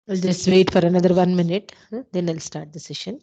I'll just wait for another 1 minute, then I'll start the session.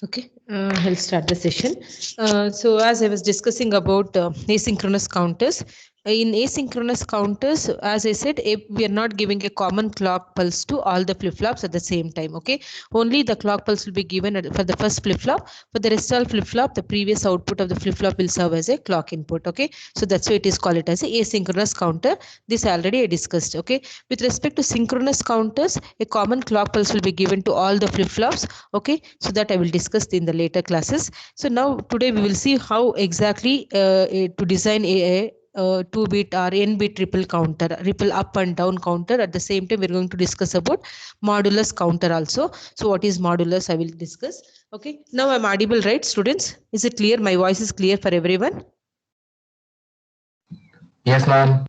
Okay, I'll start the session. So as I was discussing about asynchronous counters, in asynchronous counters, as I said, if we are not giving a common clock pulse to all the flip-flops at the same time, okay? Only the clock pulse will be given for the first flip-flop. For the rest of flip-flop, the previous output of the flip-flop will serve as a clock input, okay? So that's why it is called it as a asynchronous counter. This already I discussed, okay? With respect to synchronous counters, a common clock pulse will be given to all the flip-flops, okay? So that I will discuss in the later classes. So now today we will see how exactly to design a 2-bit or n-bit ripple counter, ripple up and down counter. At the same time, we're going to discuss about modulus counter also. So what is modulus? I will discuss. Okay. Now I'm audible, right, students? Is it clear? My voice is clear for everyone? Yes, ma'am.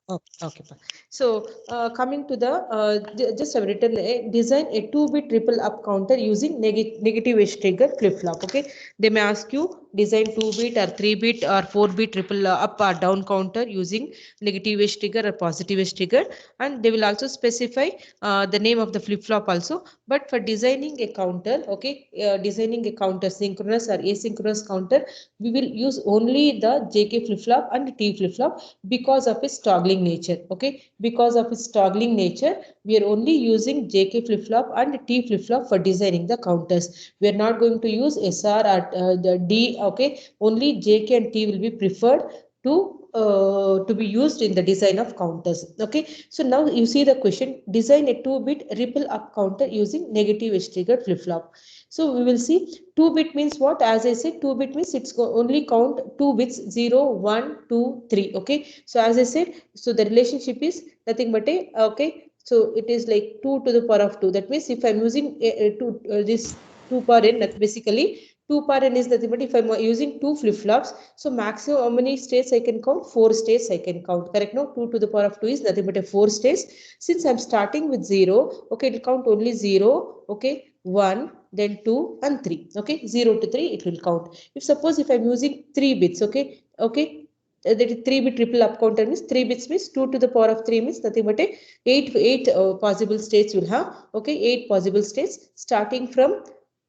Okay. So coming to the just I've written a design a 2-bit ripple up counter using negative edge trigger flip flop. Okay, they may ask you design 2-bit or 3-bit or 4-bit ripple up or down counter using negative edge trigger or positive edge trigger, and they will also specify the name of the flip flop also. But for designing a counter, okay, designing a counter synchronous or asynchronous counter, we will use only the JK flip flop and T flip flop because of its toggling nature. Okay, because of its toggling nature, we are only using JK flip flop and T flip flop for designing the counters. We are not going to use SR or the D. Okay, only JK and T will be preferred to be used in the design of counters. Okay, so now you see the question: design a 2-bit ripple up counter using negative edge triggered flip flop. So we will see 2-bit means what? As I said, 2-bit means it's only count 2 bits 0, 1, 2, 3. Okay. So as I said, so the relationship is nothing but a okay. So it is like 2 to the power of 2. That means if I'm using this 2 power n, that's basically 2 power n is nothing but if I'm using 2 flip flops, so maximum how many states I can count? 4 states I can count. Correct? No, 2 to the power of 2 is nothing but a 4 states. Since I'm starting with 0, okay, it will count only 0, okay, 1, then 2 and 3. Okay, 0 to 3 it will count. If suppose if I'm using 3 bits, okay, that is 3-bit triple up counter means 3 bits means 2 to the power of 3 means nothing but a 8 possible states will have. Okay, 8 possible states starting from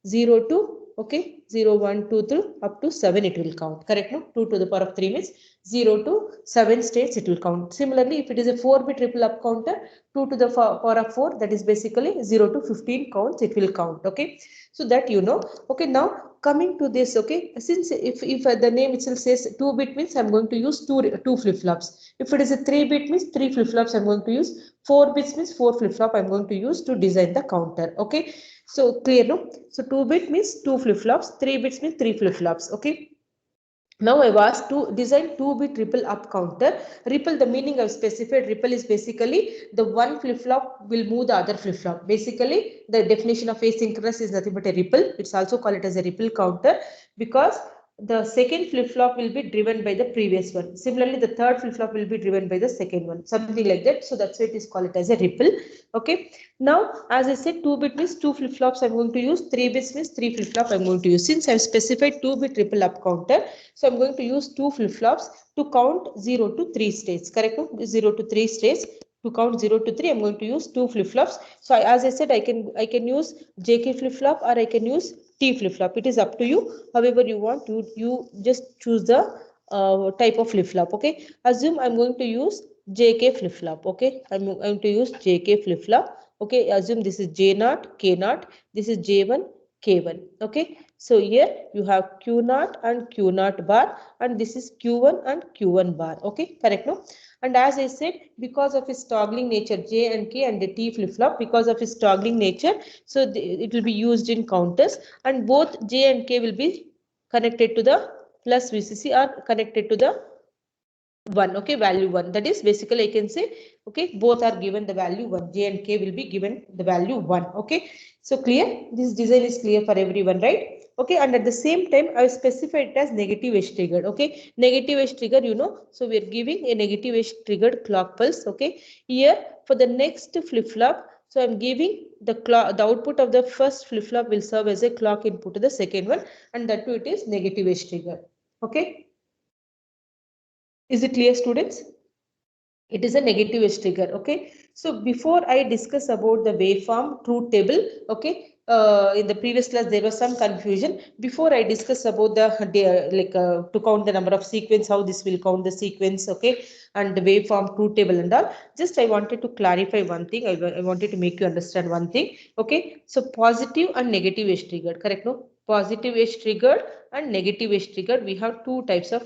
0 to okay 0 1 2 3 up to 7 it will count. Correct? No, 2 to the power of 3 means 0 to 7 states it will count. Similarly, if it is a 4-bit triple up counter, 2 to the power of 4, that is basically 0 to 15 counts it will count. Okay, so that you know. Okay, now coming to this, okay, since if the name itself says 2-bit means I'm going to use two flip flops. If it is a 3-bit means 3 flip flops I'm going to use. 4 bits means 4 flip flop I'm going to use to design the counter. Okay, so clear? No, so 2-bit means 2 flip flops, 3 bits means 3 flip flops. Okay, now I was to design 2-bit ripple up counter. Ripple, the meaning I've specified, ripple is basically the one flip-flop will move the other flip-flop. Basically, the definition of asynchronous is nothing but a ripple. It's also called it as a ripple counter because the second flip-flop will be driven by the previous one. Similarly, the third flip-flop will be driven by the second one, something like that. So that's why it is called it as a ripple. Okay. Now, as I said, 2-bit means 2 flip-flops I'm going to use, 3 bits means 3 flip-flop I'm going to use. Since I've specified 2-bit ripple up counter, so I'm going to use 2 flip-flops to count 0 to 3 states, correct? 0 to 3 states. To count 0 to 3, I'm going to use 2 flip-flops. So as I said, I can use JK flip-flop or I can use T flip-flop. It is up to you. However you want, you just choose the type of flip-flop. Okay. Assume I'm going to use JK flip-flop. Okay. I'm going to use JK flip-flop. Okay. Assume this is J0, K0. This is J1, K1. Okay. So here you have Q0 and Q0 bar, and this is Q1 and Q1 bar. Okay. Correct, no? And as I said, because of its toggling nature, J and K and the T flip-flop, because of its toggling nature, so it will be used in counters, and both J and K will be connected to the plus VCC or connected to the 1. Okay, value 1. That is basically I can say, okay, both are given the value 1. J and K will be given the value 1. Okay, so clear? This design is clear for everyone, right? Okay, and at the same time, I specified it as negative edge triggered. Okay, negative edge trigger, you know, so we are giving a negative edge triggered clock pulse. Okay, here for the next flip flop, so I'm giving the output of the first flip flop will serve as a clock input to the second one, and that too it is negative edge trigger. Okay. Is it clear, students? It is a negative edge trigger. Okay. So before I discuss about the waveform truth table, okay, in the previous class there was some confusion. Before I discuss about the to count the number of sequence, how this will count the sequence, okay, and the waveform truth table and all. Just I wanted to clarify one thing. I wanted to make you understand one thing. Okay. So positive and negative edge triggered. Correct? No. Positive edge triggered and negative edge triggered. We have two types of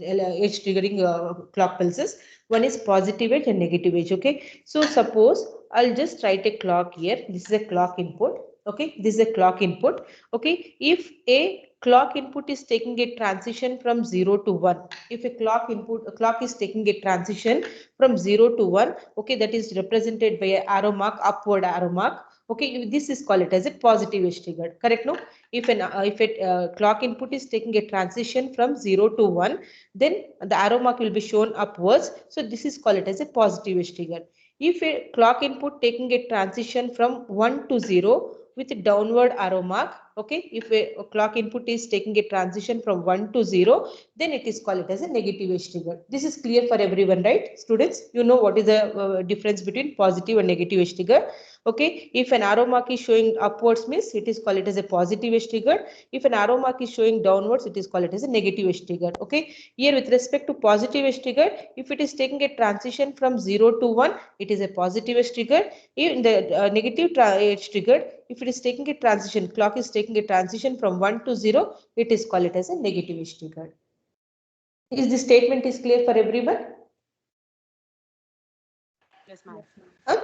edge triggering clock pulses. One is positive edge and negative edge. Okay. So suppose I'll just write a clock here. This is a clock input. Okay. This is a clock input. Okay. If a clock input is taking a transition from 0 to 1. If a clock is taking a transition from 0 to 1. Okay. That is represented by an arrow mark, upward arrow mark. Okay. This is called it as a positive edge triggered. Correct? No? If a clock input is taking a transition from 0 to 1, then the arrow mark will be shown upwards. So this is called it as a positive edge trigger. If a clock input taking a transition from 1 to 0 with a downward arrow mark, okay, if a clock input is taking a transition from 1 to 0, then it is called it as a negative edge trigger. This is clear for everyone, right, students? You know what is the difference between positive and negative edge trigger. Okay, if an arrow mark is showing upwards means it is called it as a positive edge trigger. If an arrow mark is showing downwards, it is called it as a negative edge trigger. Okay, here with respect to positive edge trigger, if it is taking a transition from 0 to 1, it is a positive edge trigger. In the negative edge trigger, if it is taking a transition, clock is taking a transition from 1 to 0, it is called it as a negative edge trigger. Is this statement is clear for everyone? Yes, ma'am.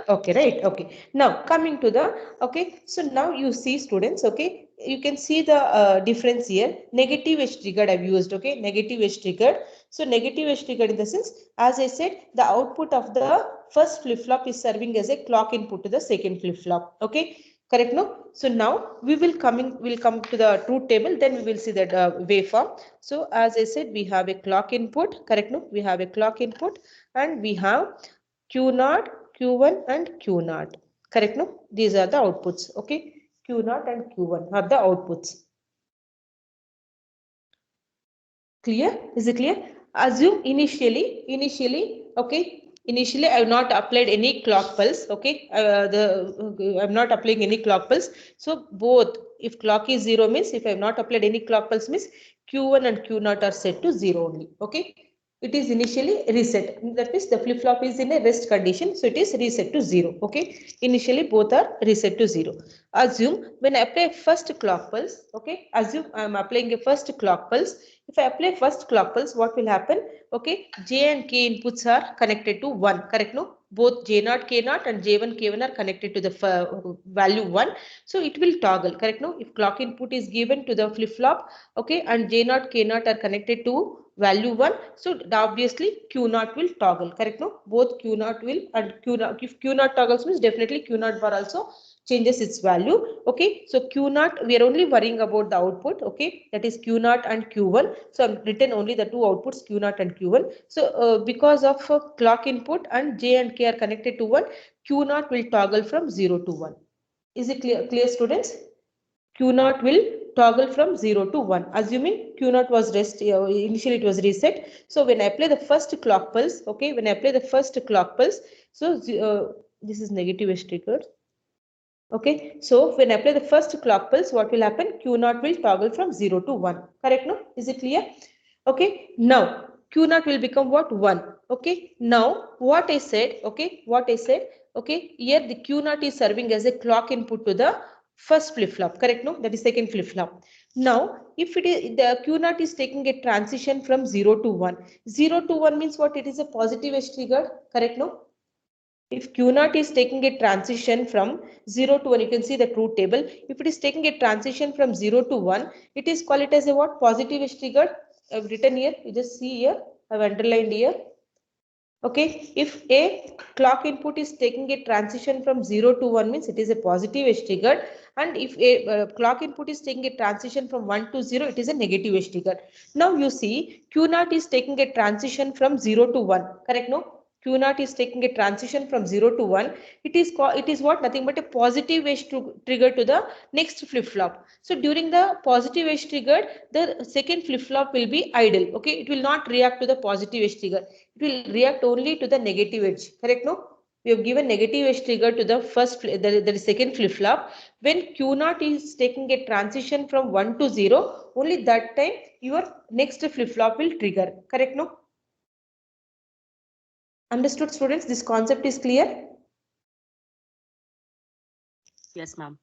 Okay, right. Okay. Now coming to the, okay. So now you see, students, okay, you can see the difference here. Negative edge triggered I've used, okay, negative edge triggered. So negative edge triggered in the sense, as I said, the output of the first flip-flop is serving as a clock input to the second flip-flop. Okay. Correct, no? So now we'll come to the truth table, then we will see that waveform. So as I said, we have a clock input, correct, no? We have a clock input and we have Q0, Q1 and Q0. Correct, no? These are the outputs. Okay. Q0 and Q1 are the outputs. Clear? Is it clear? Assume initially, okay. Initially, I have not applied any clock pulse. Okay. I'm not applying any clock pulse. So both, if clock is 0 means, if I have not applied any clock pulse means Q1 and Q0 are set to 0 only. Okay. It is initially reset. That means the flip-flop is in a rest condition. So it is reset to 0. Okay. Initially both are reset to 0. Assume when I apply first clock pulse. Okay. Assume I am applying a first clock pulse. If I apply first clock pulse, what will happen? Okay. J and K inputs are connected to 1. Correct? No? Both J0, K0 and J1, K1 are connected to the value 1. So it will toggle. Correct? No? If clock input is given to the flip-flop, okay, and J0, K0 are connected to value 1. So obviously Q0 will toggle, correct? No, both Q0 will and Q0, if Q0 toggles means definitely Q0 bar also changes its value. Okay, so Q0, we are only worrying about the output. Okay, that is Q0 and Q1. So I'm written only the two outputs Q0 and Q1. So because of clock input and J and K are connected to 1, Q0 will toggle from 0 to 1. Is it clear students? Q0 will toggle from 0 to 1, assuming Q0 was initially it was reset. So when I apply the first clock pulse, okay, when I apply the first clock pulse, so this is negative edge triggered. Okay, so when I apply the first clock pulse, what will happen? Q0 will toggle from 0 to 1. Correct? No? Is it clear? Okay, now Q0 will become what? 1. Okay, now what I said, okay, here the Q0 is serving as a clock input to the first flip flop. Correct? No, that is second flip flop. Now, if it is the Q0 is taking a transition from 0 to 1. 0 to 1 means what? It is a positive edge trigger. Correct? No? If Q0 is taking a transition from 0 to 1, you can see the truth table. If it is taking a transition from 0 to 1, it is called it as a what? Positive edge trigger. I've written here. You just see here. I've underlined here. Okay. If a clock input is taking a transition from 0 to 1 means it is a positive edge trigger. And if a clock input is taking a transition from 1 to 0, it is a negative edge trigger. Now you see Q0 is taking a transition from 0 to 1. Correct? No? Q0 is taking a transition from 0 to 1. It is what? Nothing but a positive edge trigger to the next flip flop. So during the positive edge trigger, the second flip flop will be idle. Okay, it will not react to the positive edge trigger. It will react only to the negative edge. Correct? No? We have given negative edge trigger to the the second flip flop. When Q0 is taking a transition from 1 to 0, only that time your next flip flop will trigger. Correct? No? Understood, students? This concept is clear? Yes, ma'am.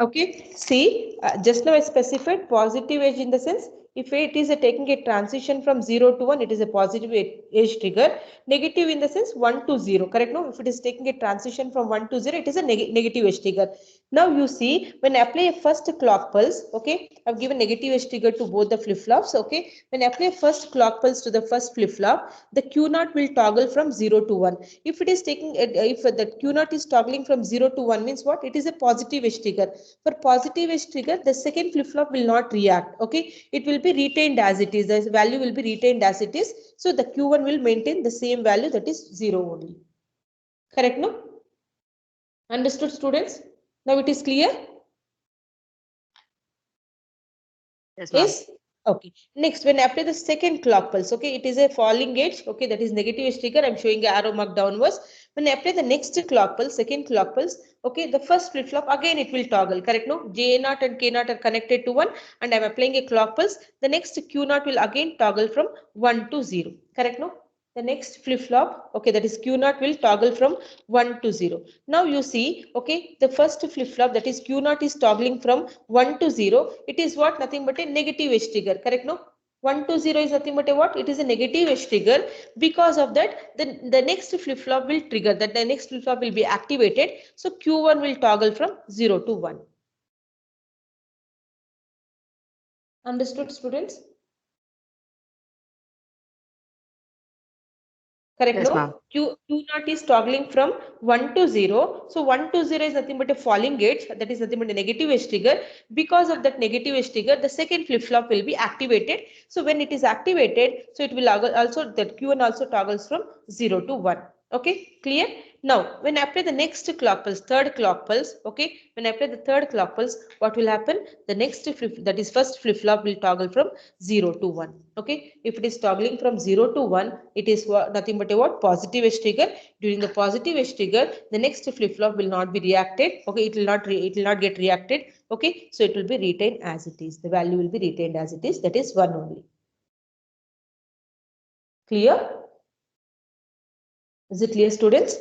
Okay, see, just now I specified positive edge in the sense if it is taking a transition from 0 to 1, it is a positive edge trigger. Negative in the sense 1 to 0, correct? No, if it is taking a transition from 1 to 0, it is a negative edge trigger. Now you see, when I apply a first clock pulse, okay, I've given negative edge trigger to both the flip flops, okay. When I apply a first clock pulse to the first flip flop, the Q0 will toggle from 0 to 1. If it is taking, if the Q0 is toggling from 0 to 1 means what? It is a positive edge trigger. For positive edge trigger, the second flip flop will not react, okay. It will be retained as it is, the value will be retained as it is. So the Q1 will maintain the same value, that is 0 only. Correct, no? Understood, students? Now it is clear? Yes. Okay. Next, when I apply the second clock pulse, okay, it is a falling edge, okay, that is negative edge trigger. I'm showing an arrow mark downwards. When I apply the next clock pulse, second clock pulse, okay, the first flip flop again it will toggle, correct? No, J0 and K0 are connected to 1, and I'm applying a clock pulse. The next Q0 will again toggle from 1 to 0, correct? No. The next flip flop, okay, that is Q0 will toggle from 1 to 0. Now you see, okay, the first flip flop, that is Q0 is toggling from 1 to 0. It is what? Nothing but a negative edge trigger, correct? No? 1 to 0 is nothing but a what? It is a negative edge trigger. Because of that, the next flip flop will trigger, that the next flip flop will be activated. So Q1 will toggle from 0 to 1. Understood, students? Correct, Yes, no? ma'am. Q0 is toggling from 1 to 0. So 1 to 0 is nothing but a falling edge. That is nothing but a negative edge trigger. Because of that negative edge trigger, the second flip flop will be activated. So when it is activated, so it will also, that Q1 also toggles from 0 to 1. Okay, clear? Now, when I apply the next clock pulse, third clock pulse, okay, when I apply the third clock pulse, what will happen? The next that is first flip flop will toggle from 0 to 1. Okay, if it is toggling from 0 to 1, it is nothing but a what? Positive edge trigger. During the positive edge trigger, the next flip flop will not be reacted. Okay, it will not get reacted. Okay, so it will be retained as it is. The value will be retained as it is. That is 1 only. Clear? Is it clear, students?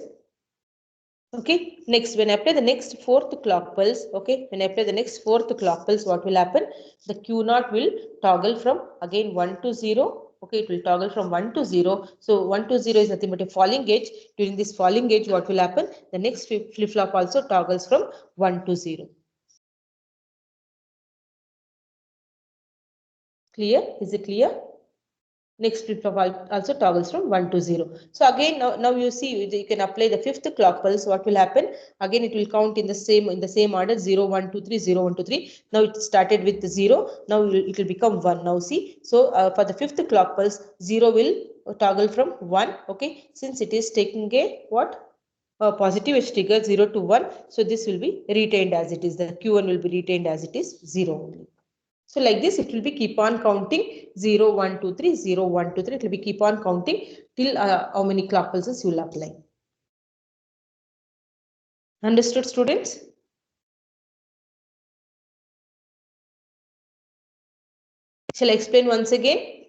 Okay, next, when I apply the next fourth clock pulse, okay, when I apply the next fourth clock pulse, what will happen? The Q0 will toggle from again 1 to 0. Okay, it will toggle from 1 to 0. So 1 to 0 is nothing but a falling edge. During this falling edge, what will happen? The next flip flop also toggles from 1 to 0. Clear? Is it clear? Next flip flop also toggles from 1 to 0. So again, now you see you can apply the fifth clock pulse. What will happen? Again, it will count in the same order 0, 1, 2, 3, 0, 1, 2, 3. Now it started with the 0. Now it will become 1. Now see. So for the fifth clock pulse, 0 will toggle from 1. Okay, since it is taking a what? A positive edge trigger 0 to 1. So this will be retained as it is. The Q1 will be retained as it is 0 only. So like this, it will be keep on counting 0, 1, 2, 3, 0, 1, 2, 3. It will be keep on counting till how many clock pulses you will apply. Understood, students? Shall I explain once again?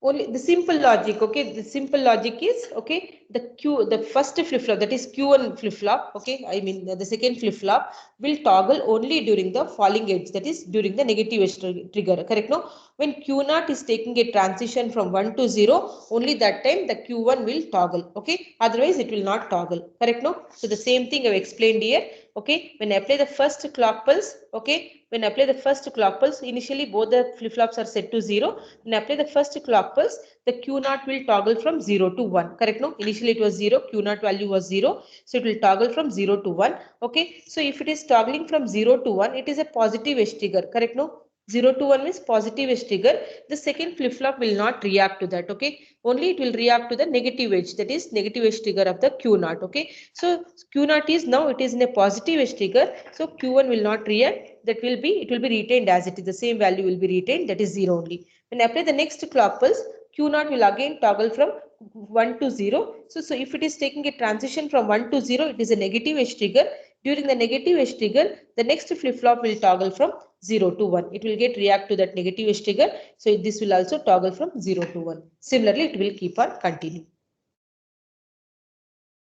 Only the simple logic, okay? The simple logic is, okay, the first flip flop, that is Q1 flip flop, okay? I mean, the second flip flop will toggle only during the falling edge, that is during the negative edge trigger, correct? No? When Q0 is taking a transition from 1 to 0, only that time the Q1 will toggle, okay? Otherwise, it will not toggle, correct? No? So the same thing I've explained here, okay? When I apply the first clock pulse, okay? When I apply the first clock pulse, initially both the flip flops are set to 0. When I apply the first clock pulse, the Q0 will toggle from 0 to 1. Correct? No? Initially it was 0. Q0 value was 0. So it will toggle from 0 to 1. Okay. So if it is toggling from 0 to 1, it is a positive edge trigger. Correct? No? 0 to 1 means positive edge trigger. The second flip flop will not react to that. Okay. Only it will react to the negative edge. That is negative edge trigger of the Q0. Okay. So Q0 is now it is in a positive edge trigger. So Q1 will not react. That will be, it will be retained as it is. The same value will be retained. That is 0 only. When I apply the next clock pulse, Q0 will again toggle from 1 to 0. So if it is taking a transition from 1 to 0, it is a negative edge trigger. During the negative edge trigger, the next flip flop will toggle from 0 to 1. It will get react to that negative edge trigger. So this will also toggle from 0 to 1. Similarly, it will keep on continuing.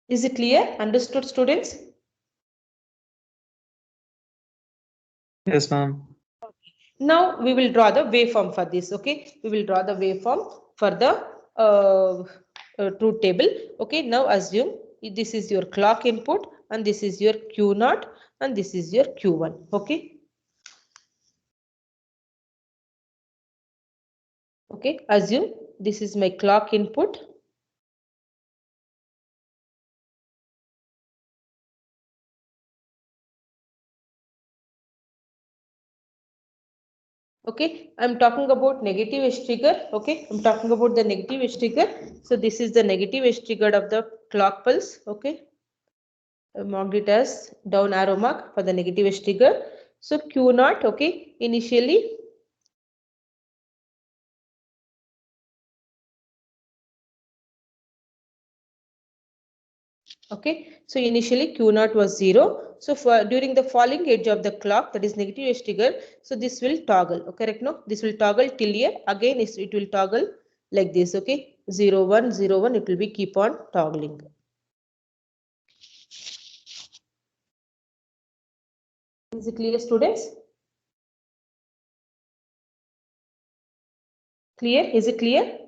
Is it clear? Understood, students? Yes, ma'am. Now we will draw the waveform for this. Okay, we will draw the waveform for the truth table. Okay, now assume this is your clock input and this is your Q0 and this is your Q1. Okay. Okay, assume this is my clock input. Okay, I'm talking about negative edge trigger. Okay, I'm talking about the negative edge trigger. So this is the negative edge trigger of the clock pulse. Okay, I marked it as down arrow mark for the negative edge trigger. So Q0, okay, initially okay, so initially Q0 was 0. So for during the falling edge of the clock, that is negative edge trigger, so this will toggle. Okay, correct? No, this will toggle till here. Again, it will toggle like this. Okay, 0, 1, 0, 1. It will be keep on toggling. Is it clear, students? Clear? Is it clear?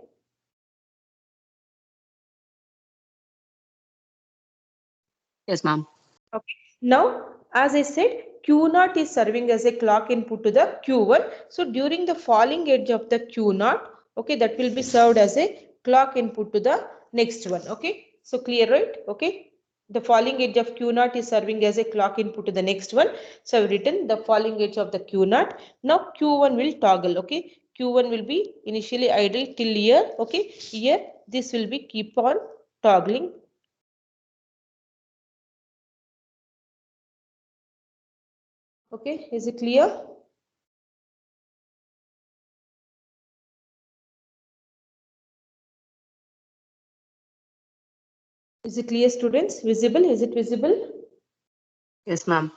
Yes, ma'am. Okay. Now, as I said, Q0 is serving as a clock input to the Q1. So during the falling edge of the Q0, okay, that will be served as a clock input to the next one. Okay. So clear, right? Okay. The falling edge of Q0 is serving as a clock input to the next one. So I've written the falling edge of the Q0. Now Q1 will toggle. Okay. Q1 will be initially idle till here. Okay. Here, this will be keep on toggling. Okay, is it clear? Is it clear, students? Visible? Is it visible? Yes, ma'am.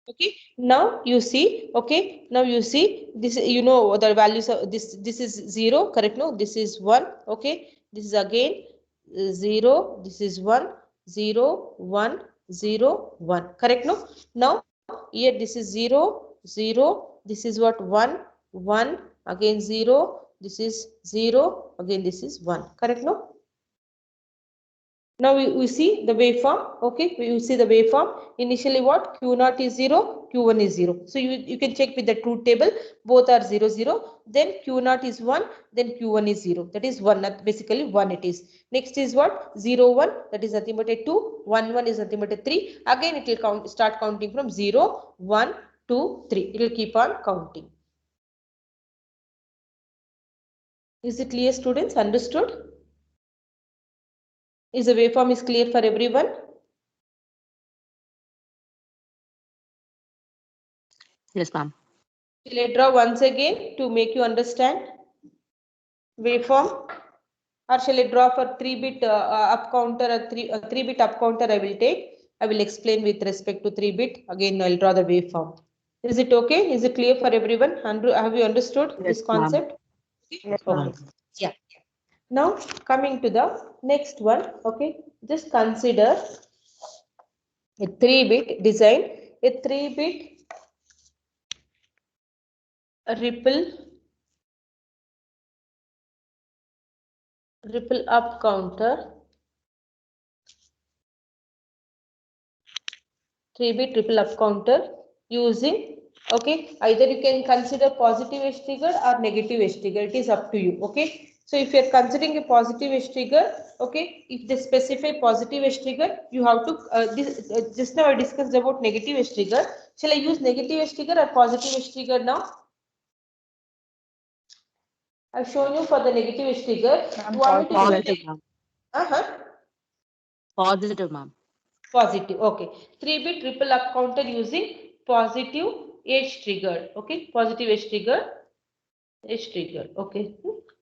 Okay. Now you see. Okay. Now you see this. You know the values of this. This is 0. Correct? No. This is 1. Okay. This is again 0. This is 1. 0, 1, 0, 1. Correct? No. Now here this is 0, 0. This is what 1, 1. Again 0. This is 0. Again this is 1. Correct? No. Now we see the waveform. Okay, we see the waveform. Initially what? Q0 is 0, Q1 is 0. So you can check with the truth table. Both are 0, 0. Then Q0 is 1, then Q1 is 0. That is 1, basically 1 it is. Next is what? 0, 1, that is nothing but a 2. 1, 1 is nothing but a 3. Again it will start counting from 0, 1, 2, 3. It will keep on counting. Is it clear, students? Understood? Is the waveform is clear for everyone? Yes, ma'am. Shall I draw once again to make you understand waveform, or shall I draw for 3-bit up counter, a 3-bit up counter I will take. I will explain with respect to 3-bit. Again, I'll draw the waveform. Is it okay? Is it clear for everyone? Have you understood this concept? Yes, Okay. ma'am. Yeah. Now coming to the next one. Okay. Just consider a 3-bit design. A 3-bit ripple up counter, 3-bit ripple up counter using, okay, either you can consider positive edge trigger or negative edge trigger. It is up to you. Okay. So if you are considering a positive edge trigger, okay, if they specify positive edge trigger, you have to just now I discussed about negative edge trigger. Shall I use negative edge trigger or positive edge trigger now? I've shown you for the negative edge trigger. You want me to Positive, say? ma'am. Positive, ma'am. okay. 3-bit ripple up counter using positive edge trigger. Okay, positive edge trigger. Okay,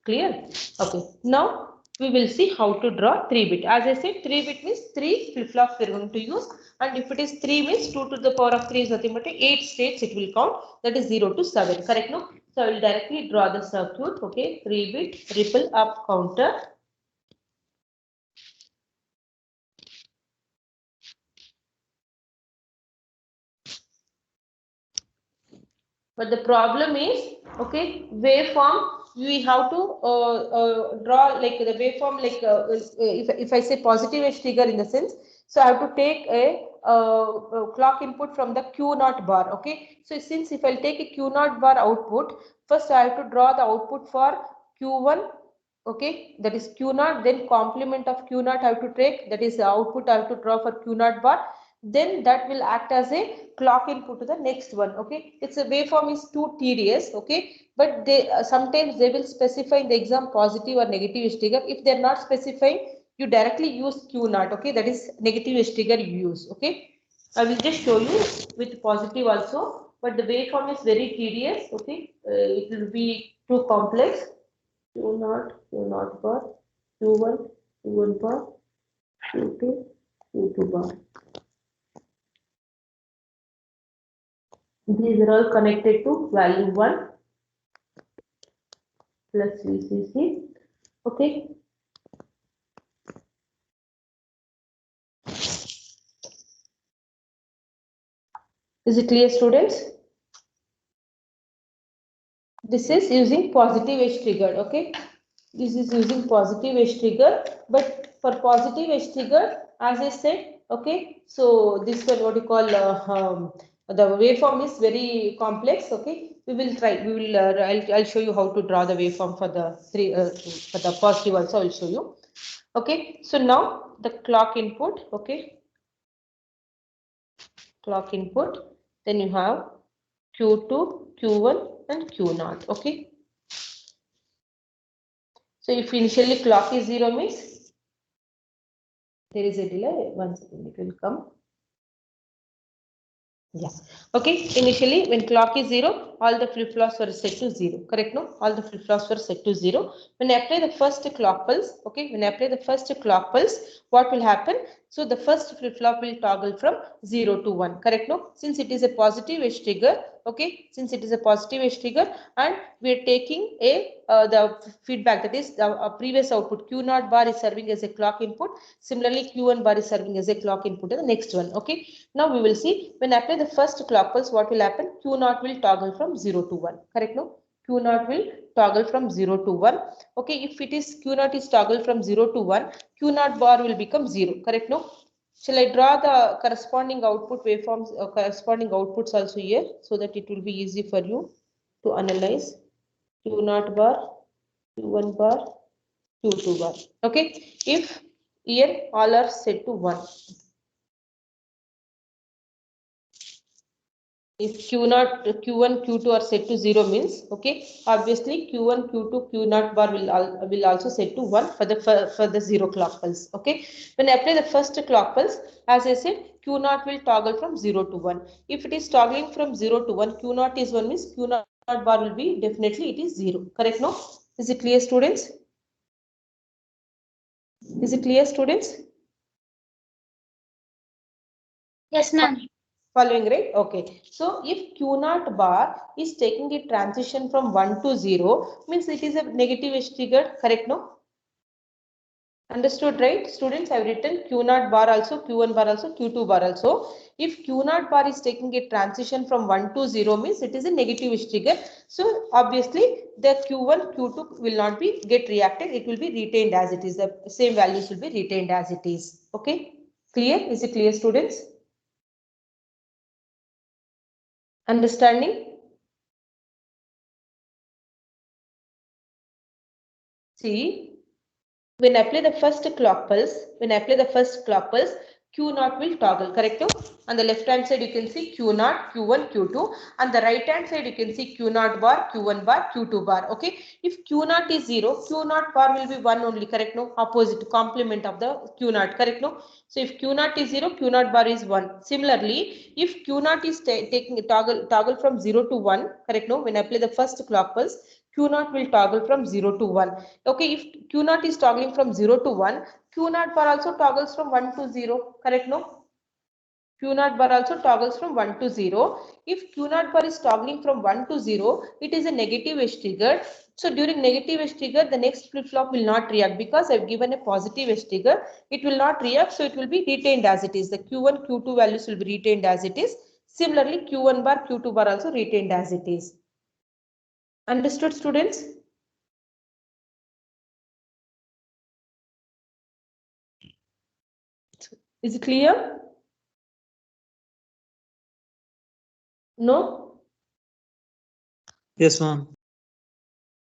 clear? Okay, now we will see how to draw 3-bit. As I said, 3-bit means 3 flip-flops we are going to use, and if it is 3 means 2 to the power of 3 is nothing but 8 states it will count. That is 0 to 7. Correct? No? So I will directly draw the circuit. Okay, 3-bit ripple up counter. But the problem is, okay, waveform, we have to draw like the waveform, like if I say positive edge trigger in the sense, so I have to take a clock input from the Q0 bar. Okay, so since if I'll take a Q0 bar output, first I have to draw the output for Q1. Okay, that is Q0, then complement of Q0 I have to take, that is the output I have to draw for Q0 bar. Then that will act as a clock input to the next one. Okay, it's a waveform is too tedious. Okay, but they sometimes they will specify in the exam positive or negative edge trigger. If they're not specifying, you directly use Q0. Okay, that is negative edge trigger you use. Okay, I will just show you with positive also, but the waveform is very tedious. Okay, it will be too complex. Q0 bar, Q1 bar, Q2 bar. These are all connected to value 1 plus VCC. Okay. Is it clear, students? This is using positive edge trigger. Okay. This is using positive edge trigger, but for positive edge trigger, as I said, okay. So this one, what you call the waveform is very complex. Okay. We will try. We will. I'll show you how to draw the waveform for the for the positive also. I'll show you. Okay. So now the clock input. Okay. Clock input, then you have Q2, Q1 and Q0. Okay. So if initially clock is 0 means there is a delay. 1 second, it will come. Yeah. Okay. Initially, when clock is 0, all the flip-flops were set to 0. Correct? No? All the flip-flops were set to 0. When I apply the first clock pulse, okay, when I apply the first clock pulse, what will happen? So the first flip-flop will toggle from 0 to 1. Correct? No? Since it is a positive edge trigger, okay, since it is a positive edge trigger, and we are taking a the feedback, that is the previous output Q0 bar is serving as a clock input. Similarly, Q1 bar is serving as a clock input to the next one. Okay. Now we will see when I apply the first clock pulse, what will happen? Q0 will toggle from 0 to 1. Correct? No? Q0 will toggle from 0 to 1. Okay, if it is Q0 is toggle from 0 to 1, Q0 bar will become 0. Correct? No? Shall I draw the corresponding output waveforms, corresponding outputs also here, so that it will be easy for you to analyze? Q0 bar, Q1 bar, Q2 bar. Okay, if here all are set to 1. If Q0, Q1, Q2 are set to 0 means, okay, obviously Q1, Q2, Q0 bar will also set to 1 for the 0 clock pulse. Okay, when I apply the first clock pulse, as I said, Q0 will toggle from 0 to 1. If it is toggling from 0 to 1, Q0 is 1 means Q0 bar will be definitely it is 0. Correct? No? Is it clear, students? Is it clear, students? Yes, ma'am. Following, right? Okay. So if Q0 bar is taking a transition from 1 to 0, means it is a negative edge trigger. Correct? No? Understood, right? Students, I have written Q0 bar also, Q1 bar also, Q2 bar also. If Q0 bar is taking a transition from 1 to 0 means it is a negative edge trigger. So obviously the Q1, Q2 will not be get reacted. It will be retained as it is. The same values will be retained as it is. Okay. Clear? Is it clear, students? Understanding? See, when I apply the first clock pulse, Q0 will toggle, correct? On the left hand side, you can see Q0, Q1, Q2. On the right hand side, you can see Q0 bar, Q1 bar, Q2 bar. Okay. If Q0 is 0, Q0 bar will be 1 only, correct? No, opposite complement of the Q0, correct? No. So if Q0 is 0, Q0 bar is 1. Similarly, if Q0 is taking toggle from 0 to 1, correct? No, when I apply the first clock pulse, Q0 will toggle from 0 to 1. Okay, if Q0 is toggling from 0 to 1, Q0 bar also toggles from 1 to 0. Correct? No? Q0 bar also toggles from 1 to 0. If Q0 bar is toggling from 1 to 0, it is a negative edge trigger. So during negative edge trigger, the next flip-flop will not react because I've given a positive edge trigger. It will not react, so it will be retained as it is. The Q1, Q2 values will be retained as it is. Similarly, Q1 bar, Q2 bar also retained as it is. Understood, students? Is it clear? No? Yes, ma'am.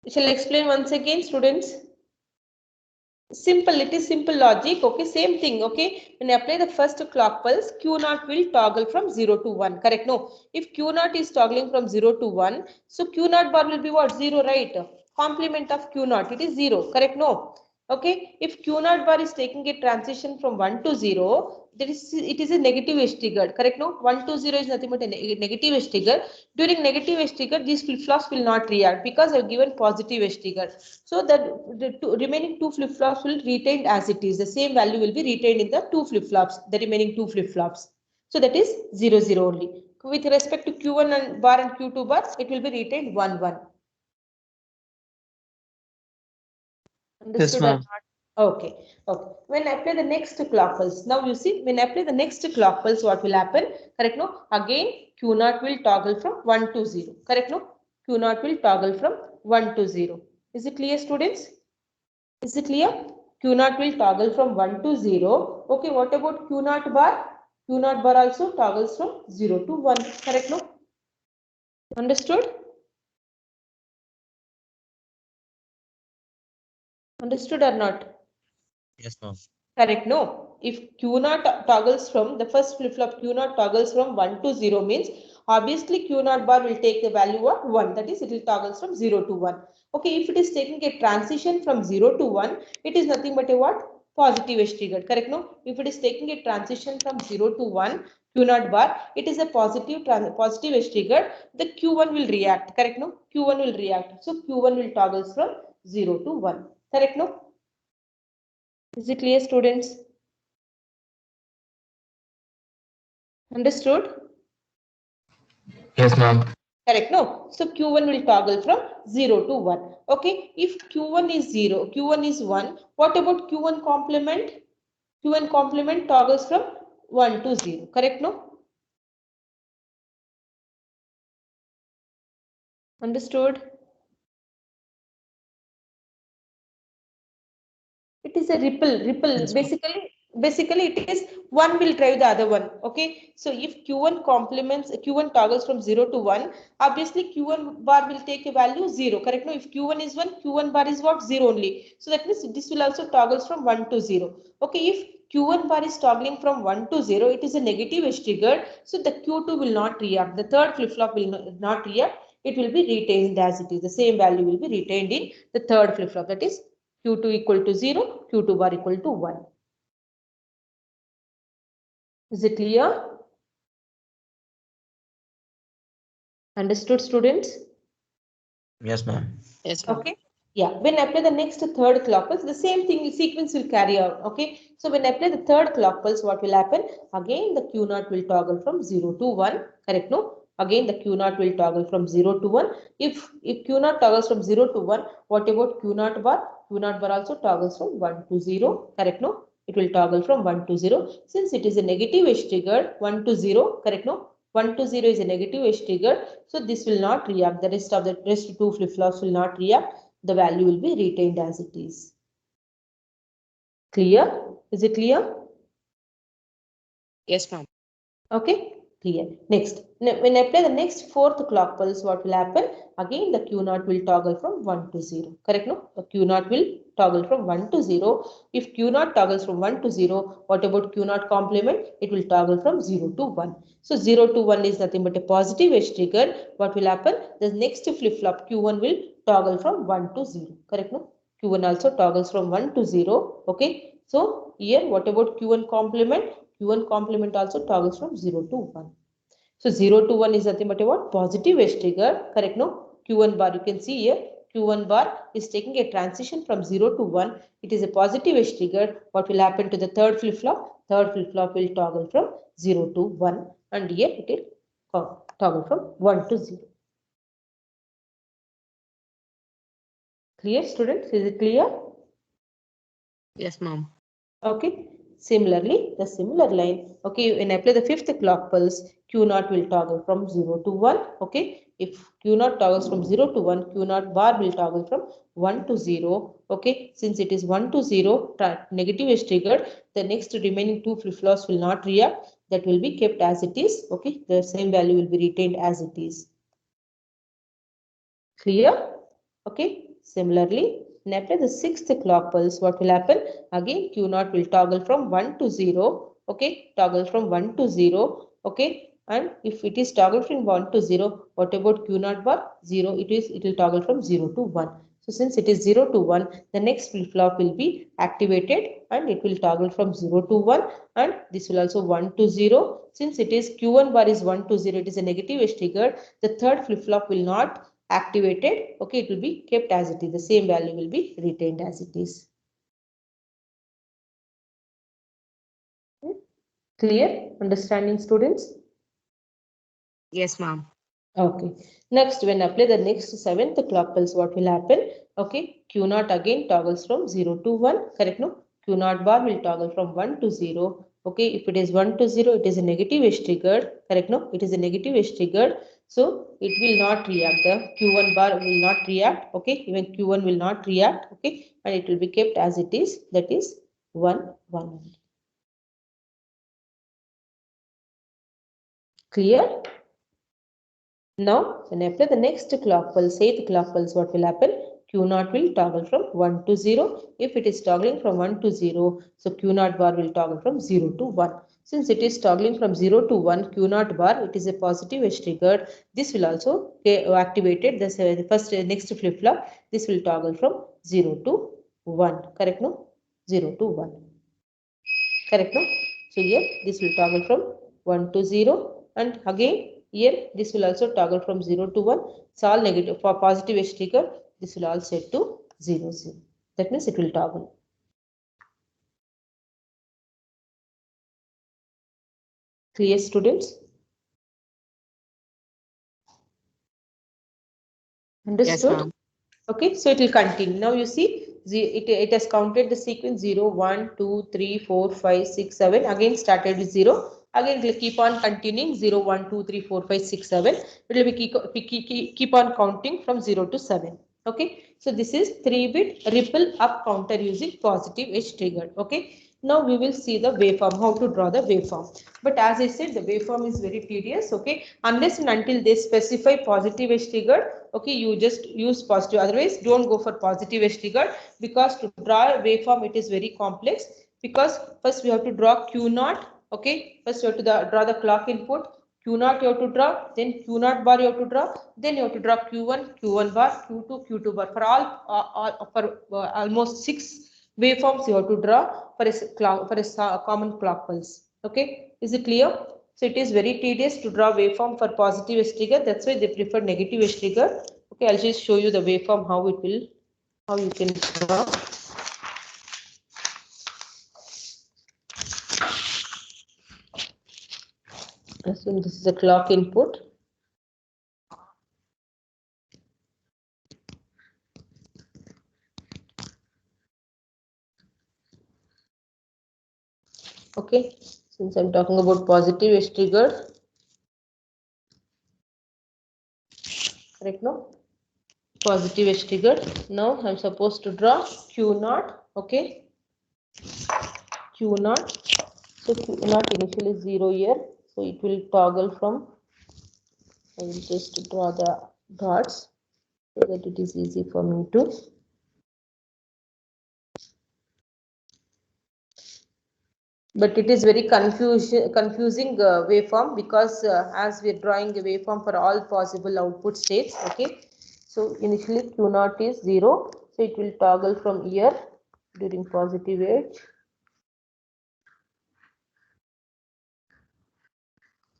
Shall I explain once again, students? Simple, it is simple logic. Okay, same thing. Okay, when I apply the first clock pulse, Q0 will toggle from 0 to 1. Correct? No, if Q0 is toggling from 0 to 1, so Q0 bar will be what? 0, right? Complement of Q0, it is 0. Correct? No. Okay, if Q0 bar is taking a transition from 1 to 0, it is a negative edge trigger. Correct? No, 1 to 0 is nothing but a negative edge trigger. During negative edge trigger, these flip-flops will not react because I have given positive edge trigger. So that the remaining two flip-flops will retain as it is. The same value will be retained in the two flip-flops, the remaining two flip-flops. So that is 0, 0 only. With respect to Q1 and bar and Q2 bar, it will be retained 1, 1. Understood or not? Okay. Okay. When I apply the next clock pulse, now you see, when I apply the next clock pulse, what will happen? Correct? No? Again, Q0 will toggle from 1 to 0. Correct? No? Q0 will toggle from 1 to 0. Is it clear, students? Is it clear? Q0 will toggle from 1 to 0. Okay, what about Q0 bar? Q0 bar also toggles from 0 to 1. Correct? No? Understood? Understood or not? Yes, ma'am. Correct. No. If Q0 toggles from the first flip-flop, Q0 toggles from 1 to 0 means obviously Q0 bar will take the value of 1. That is, it will toggles from 0 to 1. Okay, if it is taking a transition from 0 to 1, it is nothing but a what? Positive edge trigger. Correct? No. If it is taking a transition from 0 to 1, Q0 bar, it is a positive edge trigger. The Q1 will react. Correct? No. Q1 will react. So Q1 will toggles from 0 to 1. Correct? No. Is it clear, students? Understood? Yes, ma'am. Correct. No. So Q1 will toggle from 0 to 1. Okay. If Q1 is 0, Q1 is 1. What about Q1 complement? Q1 complement toggles from 1 to 0. Correct? No? Understood? It is a ripple. Basically it is one will drive the other one. Okay. So if Q1 complements, Q1 toggles from 0 to 1, obviously Q1 bar will take a value 0. Correct? No, if Q1 is 1, Q1 bar is what? 0 only. So that means this will also toggles from 1 to 0. Okay. If Q1 bar is toggling from 1 to 0, it is a negative edge triggered. So the Q2 will not react. The third flip-flop will not react. It will be retained as it is. The same value will be retained in the third flip-flop. That is Q2 equal to 0, Q2 bar equal to 1. Is it clear? Understood, students? Yes, ma'am. Yes, ma'am. Okay. Yeah. When I apply the next third clock pulse, the same thing sequence will carry out. Okay. So when I apply the third clock pulse, what will happen? Again, the Q0 will toggle from 0 to 1. Correct? No? Again, the Q0 will toggle from 0 to 1. If Q0 toggles from 0 to 1, what about Q0 bar? Q0 bar also toggles from 1 to 0. Correct? No? It will toggle from 1 to 0. Since it is a negative edge triggered, 1 to 0. Correct? No? 1 to 0 is a negative edge triggered. So this will not react. The rest two flip-flops will not react. The value will be retained as it is. Clear? Is it clear? Yes, ma'am. Okay, clear. Next, when I apply the next fourth clock pulse, what will happen? Again, the Q0 will toggle from 1 to 0. Correct? No? The Q0 will toggle from 1 to 0. If Q0 toggles from 1 to 0, what about Q0 complement? It will toggle from 0 to 1. So 0 to 1 is nothing but a positive edge trigger. What will happen? The next flip-flop Q1 will toggle from 1 to 0. Correct? No? Q1 also toggles from 1 to 0. Okay. So here, what about Q1 complement? Q1 complement also toggles from 0 to 1. So 0 to 1 is nothing but a what? Positive edge trigger. Correct? No? Q1 bar, you can see here, Q1 bar is taking a transition from 0 to 1. It is a positive edge trigger. What will happen to the third flip-flop? Third flip-flop will toggle from 0 to 1. And here it will toggle from 1 to 0. Clear, students? Is it clear? Yes, ma'am. Okay. Similarly, the similar line. Okay, when I apply the fifth clock pulse, Q0 will toggle from 0 to 1. Okay, if Q0 toggles from 0 to 1, Q0 bar will toggle from 1 to 0. Okay, since it is 1 to 0, negative is triggered, the next remaining two flip-flops will not react. That will be kept as it is. Okay, the same value will be retained as it is. Clear? Okay, similarly, when I apply the sixth clock pulse, what will happen? Again, Q0 will toggle from 1 to 0. Okay, toggle from 1 to 0. Okay, and if it is toggle from 1 to 0, what about Q0 bar? 0, it will toggle from 0 to 1. So since it is 0 to 1, the next flip-flop will be activated and it will toggle from 0 to 1, and this will also 1 to 0. Since it is Q1 bar is 1 to 0, it is a negative edge trigger. The third flip-flop will not activated. Okay, it will be kept as it is. The same value will be retained as it is. Clear? Understanding, students? Yes, ma'am. Okay. Next, when I apply the next seventh clock pulse, what will happen? Okay, Q0 again toggles from 0 to 1. Correct? No? Q0 bar will toggle from 1 to 0. Okay, if it is 1 to 0, it is a negative edge triggered. Correct? No? It is a negative edge triggered. So it will not react. The Q1 bar will not react. Okay, even Q1 will not react. Okay, and it will be kept as it is. That is 1, 1. Clear? Now, when I apply the next clock pulse, eighth clock pulse, what will happen? Q0 will toggle from 1 to 0. If it is toggling from 1 to 0, so Q0 bar will toggle from 0 to 1. Since it is toggling from 0 to 1, Q0 bar, it is a positive edge triggered. This will also get activated. The first next flip-flop, this will toggle from 0 to 1. Correct? No? 0 to 1. Correct? No? So here, this will toggle from 1 to 0. And again, here, this will also toggle from 0 to 1. It's all negative. For positive edge trigger, this will all set to 0, 0. That means it will toggle. Clear, students? Understood? Yes, okay, so it will continue. Now you see, it has counted the sequence 0, 1, 2, 3, 4, 5, 6, 7. Again started with 0. Again it will keep on continuing 0, 1, 2, 3, 4, 5, 6, 7. It will be keep on counting from 0 to 7. Okay, So this is 3-bit ripple up counter using positive edge triggered. Okay. Now we will see the waveform, how to draw the waveform. But as I said, the waveform is very tedious. Okay. Unless and until they specify positive edge triggered, okay, you just use positive. Otherwise, don't go for positive edge triggered, because to draw a waveform, it is very complex. Because first we have to draw Q0. Okay. First you have to draw the clock input. Q0 you have to draw, then Q0 bar you have to draw, then you have to draw Q1, Q1 bar, Q2, Q2 bar. For almost 6 waveforms you have to draw for a common clock pulse. Okay, is it clear? So it is very tedious to draw waveform for positive edge trigger. That's why they prefer negative edge trigger. Okay, I'll just show you the waveform how you can draw. Assume this is a clock input. Okay, since I'm talking about positive edge triggered, correct? No, positive edge triggered. Now I'm supposed to draw Q0. Okay, Q0. So Q0 initially 0 here, so it will toggle from. I will just draw the dots so that it is easy for me to. But it is very confusing waveform, because as we are drawing a waveform for all possible output states. Okay, so initially Q0 is 0, so it will toggle from here during positive edge.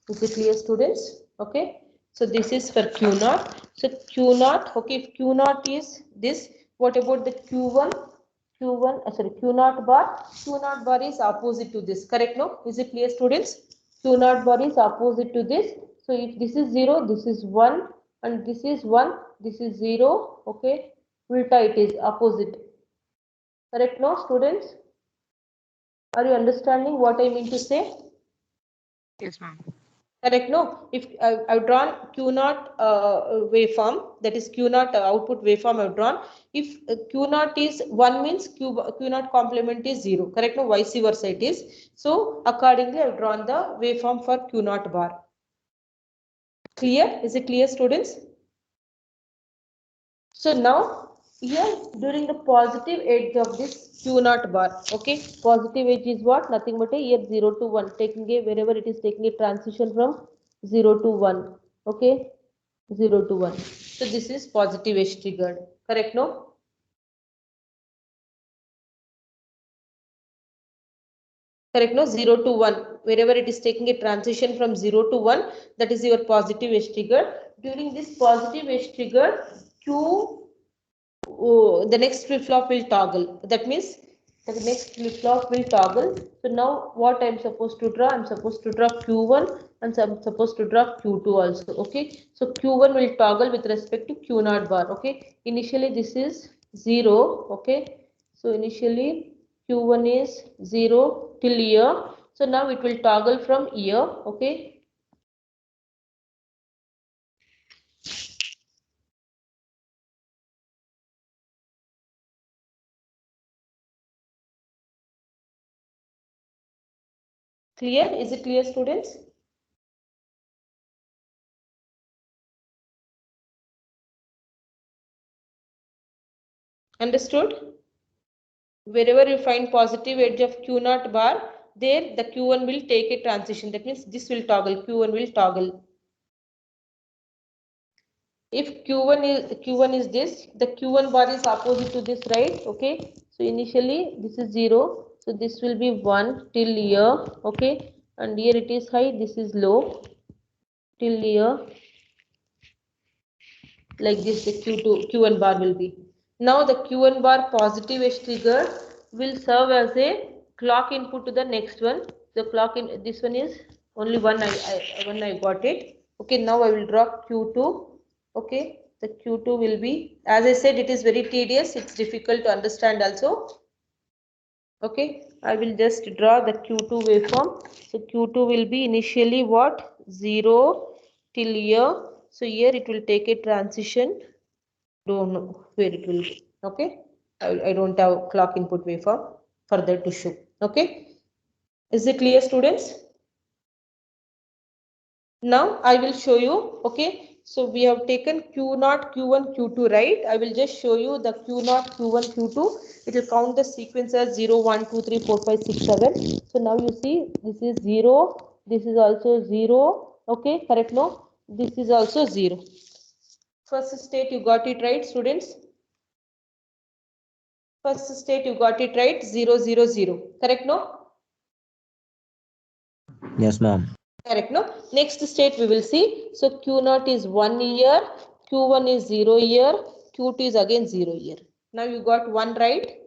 Is it clear, students? Okay, so this is for Q0. So Q0, okay, if Q0 is this, what about the Q1? Q0 bar. Q0 bar is opposite to this, correct? No, is it clear, students? Q0 bar is opposite to this. So if this is 0, this is 1, and this is 1, this is 0. Okay, ulta it is opposite, correct? No, students, are you understanding what I mean to say? Yes, ma'am. Correct? No, if I've drawn Q0 waveform, that is Q0 output waveform I've drawn. If Q0 is 1, means Q0 complement is 0. Correct? No, vice versa it is. So accordingly, I've drawn the waveform for Q0 bar. Clear? Is it clear, students? So now here during the positive edge of this Q0 bar, okay, positive edge is what? Nothing but a here 0 to 1, taking a wherever it is taking a transition from 0 to 1, okay, 0 to 1. So this is positive edge triggered, correct? No? Correct? No, 0 to 1, wherever it is taking a transition from 0 to 1, that is your positive edge trigger. During this positive edge trigger, the next flip-flop will toggle. That means the next flip-flop will toggle. So now what I'm supposed to draw? I'm supposed to draw Q1, and I'm supposed to draw Q2 also. Okay. So Q1 will toggle with respect to Q0 bar. Okay. Initially this is 0. Okay. So initially Q1 is 0 till here. So now it will toggle from here. Okay. Clear? Is it clear, students? Understood? Wherever you find positive edge of Q0 bar, there the Q1 will take a transition. That means this will toggle, Q1 will toggle. If Q1 is this, the Q1 bar is opposite to this, right? Okay. So initially this is 0. So this will be 1 till here. Okay. And here it is high, this is low till here. Like this, the Q1 bar will be. Now the Q1 bar positive edge trigger will serve as a clock input to the next one. The clock in this one is only one. I got it. Okay, now I will draw Q2. Okay, the Q2 will be, as I said, it is very tedious. It's difficult to understand also. Okay, I will just draw the Q2 waveform. So Q2 will be initially what? 0 till here. So here it will take a transition Don't know where it will be. Okay, I don't have clock input waveform further to show. Okay, is it clear, students? Now I will show you. Okay, so we have taken Q0, Q1, Q2, right? I will just show you the Q0, Q1, Q2. It will count the sequence as 0, 1, 2, 3, 4, 5, 6, 7. So now you see this is 0. This is also 0. Okay, correct? No, this is also 0. First state you got it right, students? First state you got it right, 0, 0, 0. Correct? No? Yes, ma'am. Correct, no? Next state we will see. So Q0 is 1 year, Q1 is 0 year, Q2 is again 0 year. Now you got one right.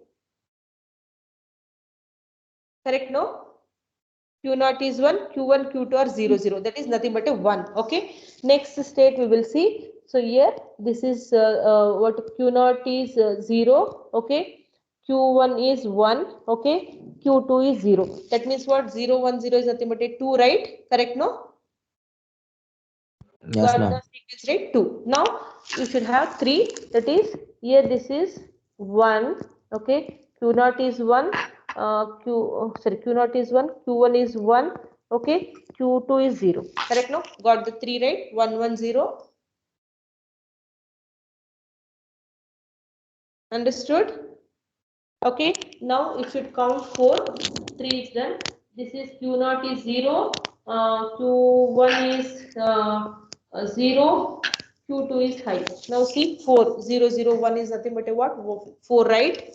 Correct, no? Q0 is 1, Q1, Q2 are 0, 0. That is nothing but a 1. Okay. Next state we will see. So here this is what Q0 is 0. Okay. Q1 is 1. Okay. Q2 is 0. That means what? 0, 1, 0 is nothing but a 2, right? Correct, no? Yes, Got ma'am. the sequence rate 2. Now you should have 3. That is here this is 1. Okay. Q0 is 1. Q0 is 1. Q1 is 1. Okay. Q2 is 0. Correct? No? Got the 3 right? 1, 1, 0. Understood? Okay. Now it should count 4. 3 is done. This is Q0 is 0. Q1 is 0. Q2 is high. Now see 4. 0, 0, 1 is nothing but a what? 4, right?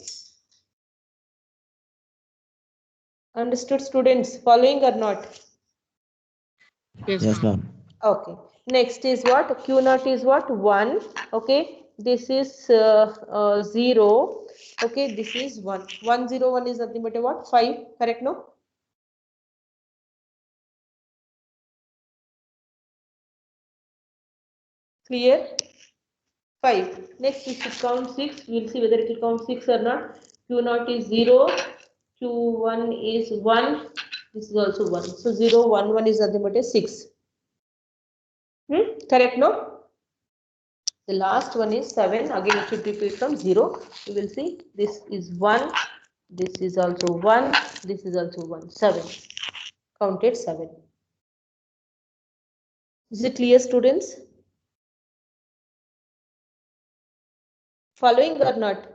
Understood, students? Following or not? Yes, Yes, ma'am. ma'am. Okay. Next is what? Q0 is what? 1. Okay. This is 0. Okay. This is 1. 1, 0, 1 is nothing but a what? 5. Correct? No? Clear? 5. Next we should count 6. We will see whether it will count 6 or not. Q0 is 0. Q1 is 1. This is also 1. So 0, 1, 1 is nothing but a 6. Correct? No? The last one is 7. Again, it should repeat from 0. You will see this is 1. This is also 1. This is also 1. 7. Counted 7. Is it clear, students? Following or not?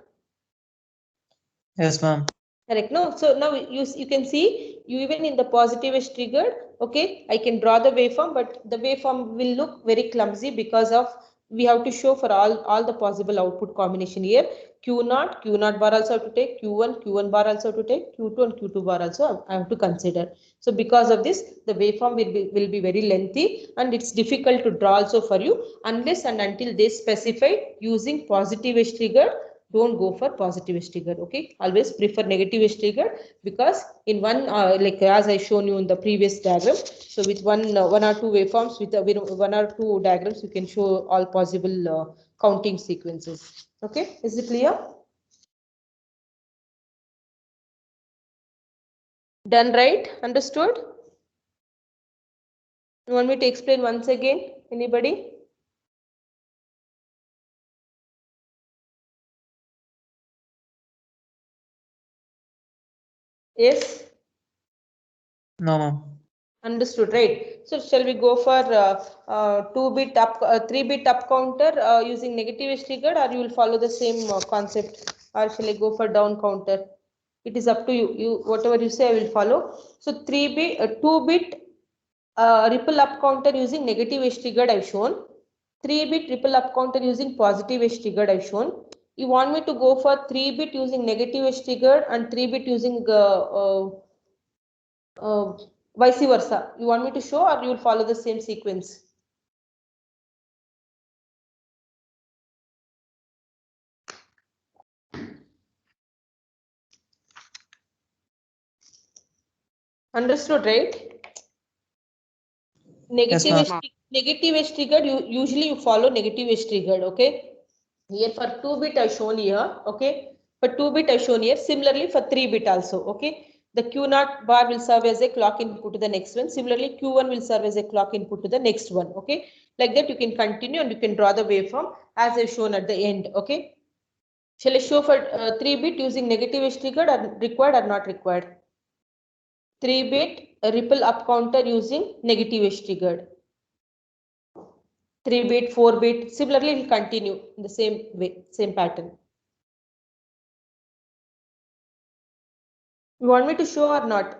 Yes, ma'am. Correct. No. So now you can see you even in the positive is triggered. Okay. I can draw the waveform, but the waveform will look very clumsy because of we have to show for all the possible output combination here. Q0, Q0 bar also have to take, Q1, Q1 bar also have to take, Q2 and Q2 bar also I have to consider. So because of this, the waveform will be very lengthy and it's difficult to draw also for you unless and until they specify using positive edge trigger. Don't go for positive edge trigger. Okay, always prefer negative edge trigger because in one like as I shown you in the previous diagram. So with one or two waveforms with one or two diagrams, you can show all possible counting sequences. Okay, is it clear? Done right? Understood? You want me to explain once again? Anybody? Yes. No, ma'am. Understood, right? So shall we go for 2-bit up, 3-bit up counter using negative edge trigger, or you will follow the same concept, or shall I go for down counter? It is up to you. You whatever you say, I will follow. So 3-bit, 2-bit ripple up counter using negative edge triggered I've shown. 3-bit ripple up counter using positive edge triggered I've shown. You want me to go for 3-bit using negative edge triggered and 3-bit using vice versa. You want me to show or you will follow the same sequence? Understood, right? Yes, ma'am. Negative edge triggered, usually you follow negative edge triggered, okay? Here for 2-bit I've shown here, okay? For 2-bit I've shown here, similarly for 3-bit also, okay? The Q0 bar will serve as a clock input to the next one. Similarly, Q1 will serve as a clock input to the next one. Okay, like that you can continue and you can draw the waveform as I've shown at the end. Okay, shall I show for 3-bit using negative edge triggered or required or not required? 3-bit ripple up counter using negative edge triggered. 3-bit, 4-bit. Similarly, it will continue in the same way, same pattern. You want me to show or not?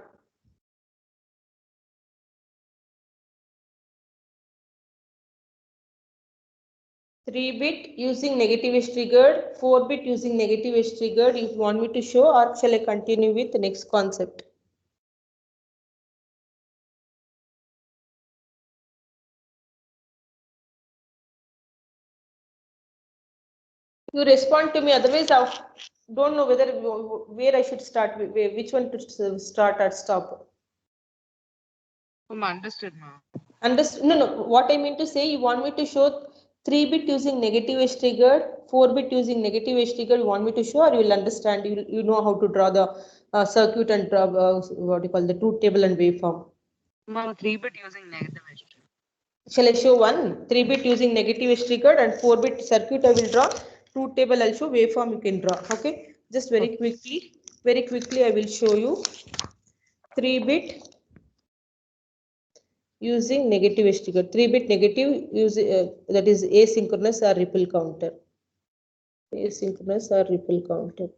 3-bit using negative edge triggered, 4-bit using negative edge triggered. If you want me to show, or shall I continue with the next concept? You respond to me, otherwise I don't know whether where I should start, which one to start or stop. Understood, ma'am. Understood? No, what I mean to say, you want me to show 3-bit using negative edge triggered, 4-bit using negative edge triggered. You want me to show, or you will understand? You know how to draw the circuit and what you call the truth table and waveform. Ma'am, 3-bit using negative edge. Shall I show one 3-bit using negative edge triggered and 4-bit circuit? I will draw truth table. I'll show waveform. You can draw. Okay, just very quickly, I will show you 3-bit using negative edge triggered. 3-bit negative using that is asynchronous or ripple counter. Asynchronous or ripple counter.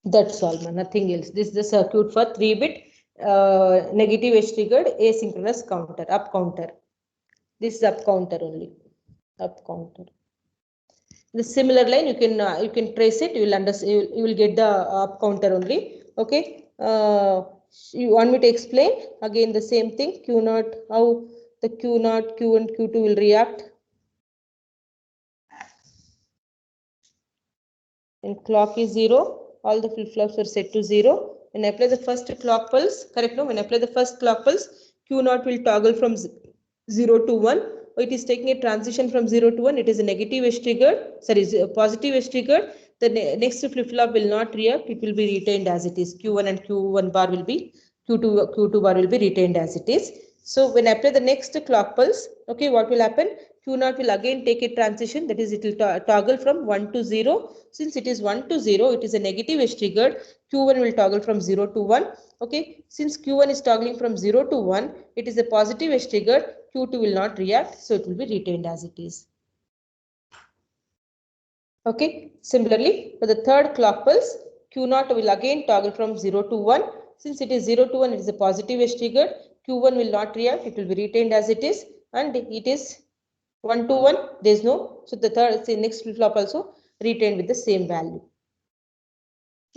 That's all, man. Nothing else. This is the circuit for 3-bit negative edge triggered asynchronous counter, up counter. This is up counter only. Up counter. The similar line you can trace it. You will understand. You will get the up counter only. Okay. You want me to explain again the same thing? Q0, how the Q0, Q1, Q2 will react. When clock is 0, all the flip-flops are set to 0. When I apply the first clock pulse, correct? No, when I apply the first clock pulse, Q0 will toggle from 0 to 1. It is taking a transition from 0 to 1. It is a negative edge triggered, sorry, a positive edge triggered. The next flip-flop will not react. It will be retained as it is. Q1 and Q1 bar will be, Q2 bar will be retained as it is. So when I apply the next clock pulse, okay, what will happen? Q0 will again take a transition, that is it will toggle from 1 to 0. Since it is 1 to 0, it is a negative edge triggered. Q1 will toggle from 0 to 1. Okay, since Q1 is toggling from 0 to 1, it is a positive edge triggered. Q2 will not react, so it will be retained as it is. Okay, similarly, for the third clock pulse, Q0 will again toggle from 0 to 1. Since it is 0 to 1, it is a positive edge triggered. Q1 will not react, it will be retained as it is, and it is 1 to 1, there is no, so the third, say next flip flop also retained with the same value.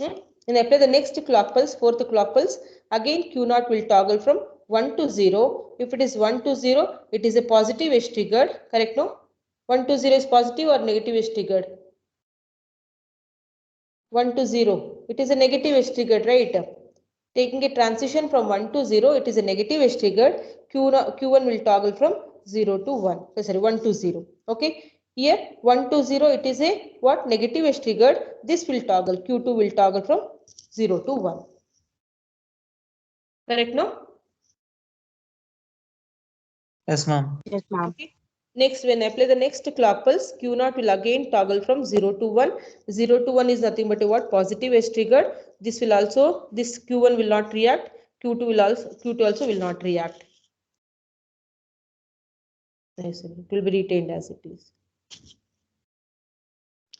And apply the next clock pulse, fourth clock pulse, again Q0 will toggle from 1 to 0. If it is 1 to 0, it is a positive edge triggered, correct? No? 1 to 0 is positive or negative edge triggered? 1 to 0, it is a negative edge triggered, right? Taking a transition from 1 to 0, it is a negative edge triggered. Q1 will toggle from 0 to 1. Sorry, 1 to 0. Okay. Here 1 to 0, it is a what? Negative edge triggered. This will toggle. Q2 will toggle from 0 to 1. Correct, no? Yes, ma'am. Yes, ma'am. Okay. Next, when I apply the next clock pulse, Q0 will again toggle from 0 to 1. 0 to 1 is nothing but a what? Positive edge triggered. This will also, this Q1 will not react. Q2 also will not react. Yes, it will be retained as it is.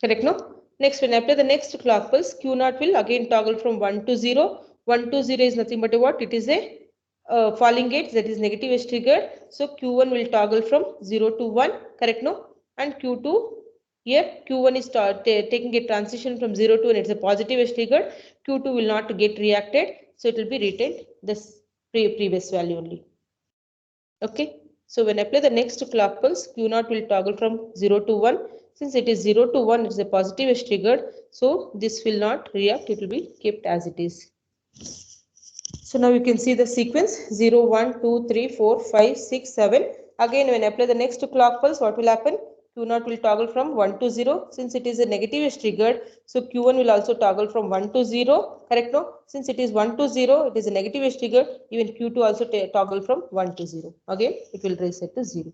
Correct, no? Next, when I apply the next clock pulse, Q0 will again toggle from 1 to 0. 1 to 0 is nothing but a what? It is a falling edge, that is negative edge triggered. So Q1 will toggle from 0 to 1, correct? No? And Q2, here Q1 is taking a transition from 0 to 1, it's a positive edge triggered. Q2 will not get reacted, so it will be retained this previous value only. Okay, so when I apply the next clock pulse, Q0 will toggle from 0 to 1. Since it is 0 to 1, it's a positive edge triggered, so this will not react, it will be kept as it is. So now you can see the sequence 0, 1, 2, 3, 4, 5, 6, 7. Again, when I apply the next clock pulse, what will happen? Q0 will toggle from 1 to 0. Since it is a negative edge triggered, so Q1 will also toggle from 1 to 0. Correct? No? Since it is 1 to 0, it is a negative edge triggered. Even Q2 also toggle from 1 to 0. Again, it will reset to 0.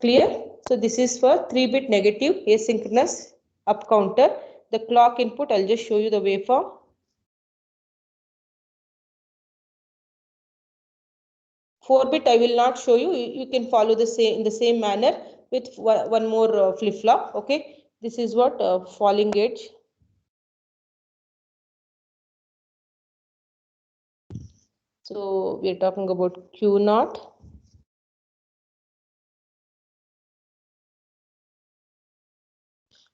Clear? So this is for 3-bit negative asynchronous up counter. The clock input, I'll just show you the waveform. 4-bit I will not show you. You can follow the same in the same manner with one more flip flop. Okay, this is what falling edge. So we are talking about Q0.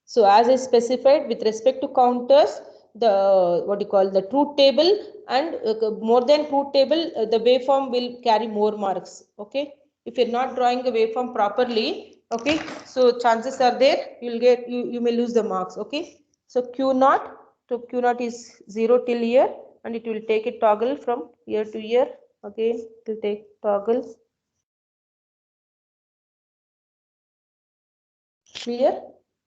So as I specified with respect to counters, the what you call the truth table and more than truth table, the waveform will carry more marks. Okay, if you're not drawing the waveform properly, okay, so chances are there you'll get you may lose the marks. Okay, so Q0, so Q0 is 0 till here, and it will take a toggle from year to year. Again, it will take toggle. Clear?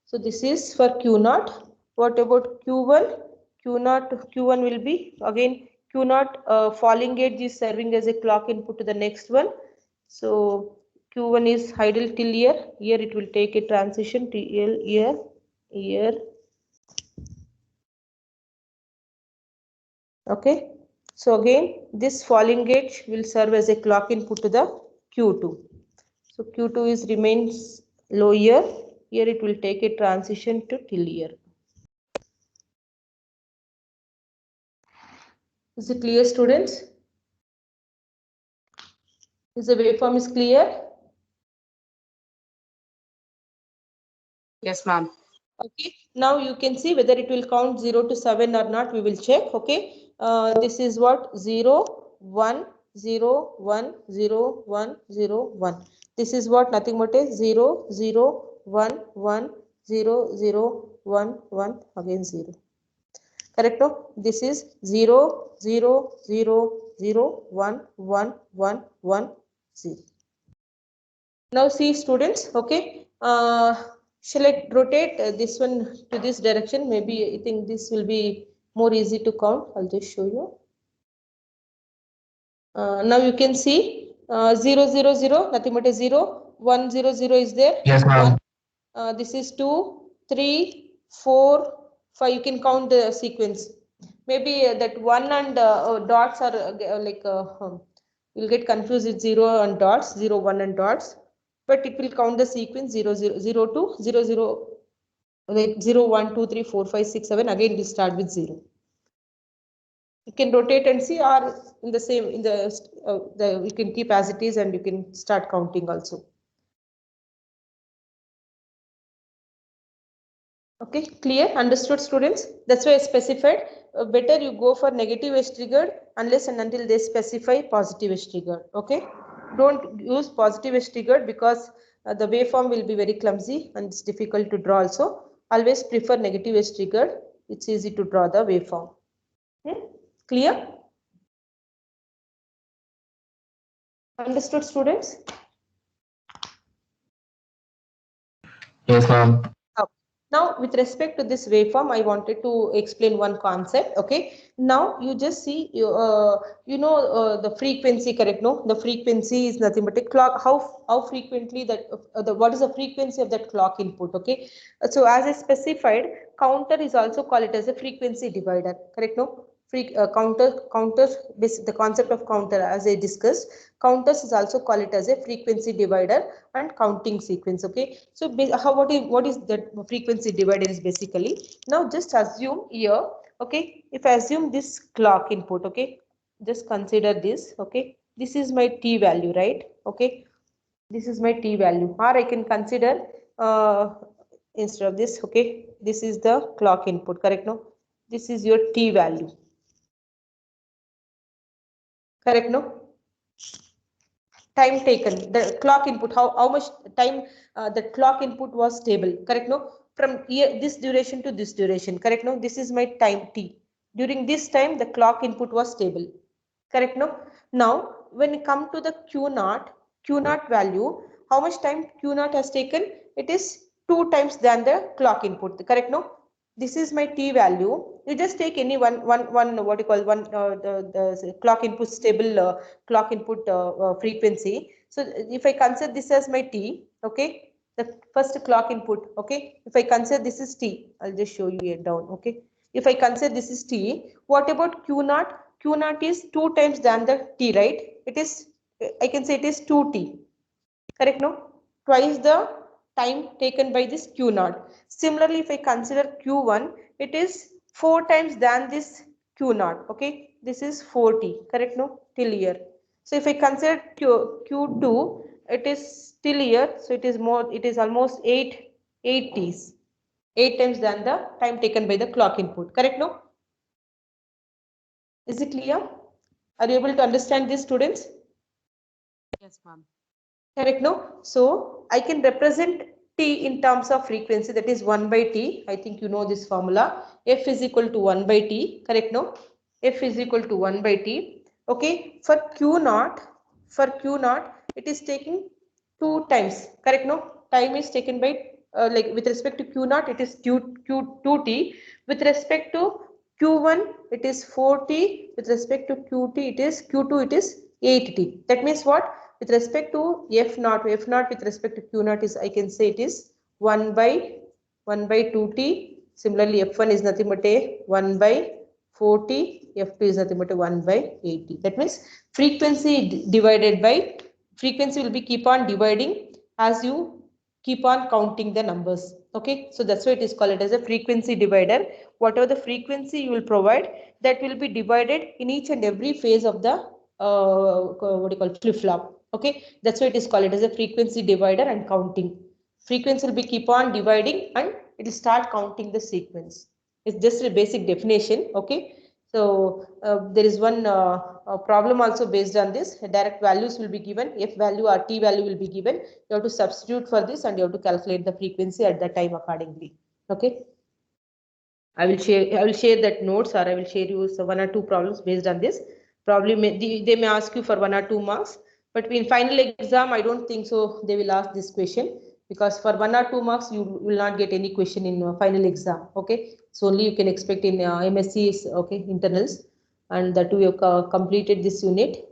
So this is for Q0. What about Q1? Q1 will be again Q0 falling edge is serving as a clock input to the next one. So Q1 is idle till here. Here it will take a transition to here. Okay. So again, this falling edge will serve as a clock input to the Q2. So Q2 is remains low here. Here it will take a transition to till here. Is it clear, students? Is the waveform is clear? Yes, ma'am. Okay. Now you can see whether it will count 0 to 7 or not. We will check. Okay. This is what 0, 1, 0, 1, 0, 1, 0, 1. This is what nothing but a 0, 0, 1, 1, 0, 0, 1, 1, again 0. Correct? No? This is 0, 0, 0, 0, 1, 1, 1, 1, 0. Now see students, okay. Shall I rotate this one to this direction? Maybe I think this will be more easy to count. I'll just show you. Now you can see 0, 0, 0, nothing but a 0. 1, 0, 0 is there. Yes, ma'am. This is 2, 3, 4, 5. You can count the sequence. Maybe that 1 and dots are you'll get confused with 0 and dots, 0, 1 and dots. But it will count the sequence 0, 0, 0 to 0, 0, like 0, 1, 2, 3, 4, 5, 6, 7. Again, it will start with 0. You can rotate and see, or in the same, in the you can keep as it is and you can start counting also. Okay, clear? Understood, students? That's why I specified better you go for negative edge triggered unless and until they specify positive edge triggered. Okay, don't use positive edge triggered because the waveform will be very clumsy and it's difficult to draw also. Always prefer negative edge triggered. It's easy to draw the waveform. Clear? Understood, students? Yes, ma'am. Now, with respect to this waveform, I wanted to explain one concept. Okay. Now you just see, the frequency, correct? No, the frequency is nothing but a clock. How frequently that what is the frequency of that clock input? Okay. So as I specified, counter is also called it as a frequency divider. Correct? No. Counters, the concept of counter as I discussed, counters is also called it as a frequency divider and counting sequence. Okay, so what is that frequency divider is basically? Now just assume here, okay, if I assume this clock input, okay, just consider this. Okay, this is my t value, right? Okay, this is my t value, or I can consider instead of this. Okay, this is the clock input, correct? No, this is your t value, correct? No, time taken, the clock input, how much time the clock input was stable, correct? No, from here this duration to this duration, correct? No, this is my time t. During this time the clock input was stable, correct? No, now when you come to the q naught value, how much time q naught has taken? It is 2 times than the clock input, correct? No, this is my t value. You just take any one what you call one the clock input stable clock input frequency. So if I consider this as my t, okay, the first clock input, okay, if I consider this is t, I'll just show you here down. Okay, if I consider this is t, what about q naught? Q naught is 2 times than the t, right? It is, I can say it is 2t, correct? No, twice the time taken by this q naught. Similarly, if I consider q1, it is 4 times than this q naught. Okay, this is 4t, correct? No, till here. So if I consider q2, it is still here, so it is more, it is almost 8 t's, 8 times than the time taken by the clock input, correct? No, is it clear? Are you able to understand this, students? Yes, ma'am. Correct, no? So I can represent t in terms of frequency, that is 1 by t. I think you know this formula. F is equal to 1 by t, correct? No? F is equal to 1 by t. Okay, for q naught, it is taking 2 times, correct? No? Time is taken by like with respect to q naught, it is 2t. With respect to q1, it is 4t. With respect to qt, it is q2, it is 8t. That means what? With respect to f naught with respect to q naught is, I can say it is 1 by 2t. Similarly, f1 is nothing but a 1 by 4t, f2 is nothing but a 1 by 8t. That means frequency divided by, frequency will be keep on dividing as you keep on counting the numbers. Okay, so that's why it is called as a frequency divider. Whatever the frequency you will provide, that will be divided in each and every phase of the what do you call flip-flop. Okay, that's why it is called as a frequency divider and counting. Frequency will be keep on dividing and it will start counting the sequence. It's just a basic definition. Okay, so there is one problem also based on this. Direct values will be given, f value or t value will be given. You have to substitute for this and you have to calculate the frequency at that time accordingly. Okay, I will share that notes, or I will share you one or two problems based on this. Probably they may ask you for 1 or 2 marks, but in final exam I don't think so they will ask this question, because for 1 or 2 marks you will not get any question in final exam. Okay, so only you can expect in MSc, okay, internals, and that we have completed this unit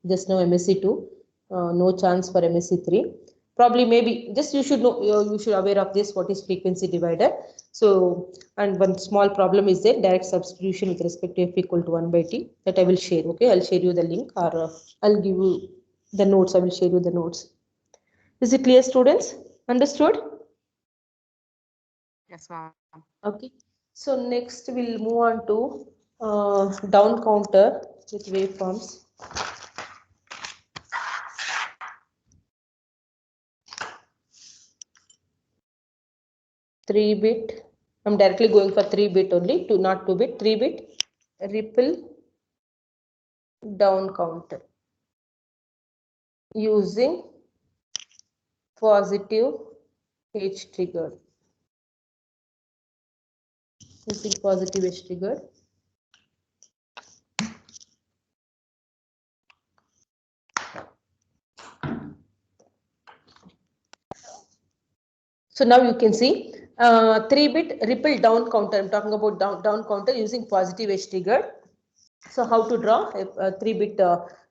just now, MSc 2, no chance for MSc 3. Probably maybe just you should know, you should aware of this, what is frequency divider. So, and one small problem is there, direct substitution with respect to f equal to 1 by t, that I will share. Okay, I'll share you the link, or I'll give you the notes. I will share you the notes. Is it clear, students? Understood? Yes, ma'am. Okay. So next we'll move on to down counter with waveforms. Three bit. I'm directly going for 3-bit only, not 2-bit. 3-bit ripple down counter using positive edge trigger. Using positive edge trigger. So now you can see 3-bit ripple down counter. I'm talking about down counter using positive edge trigger. So how to draw a 3-bit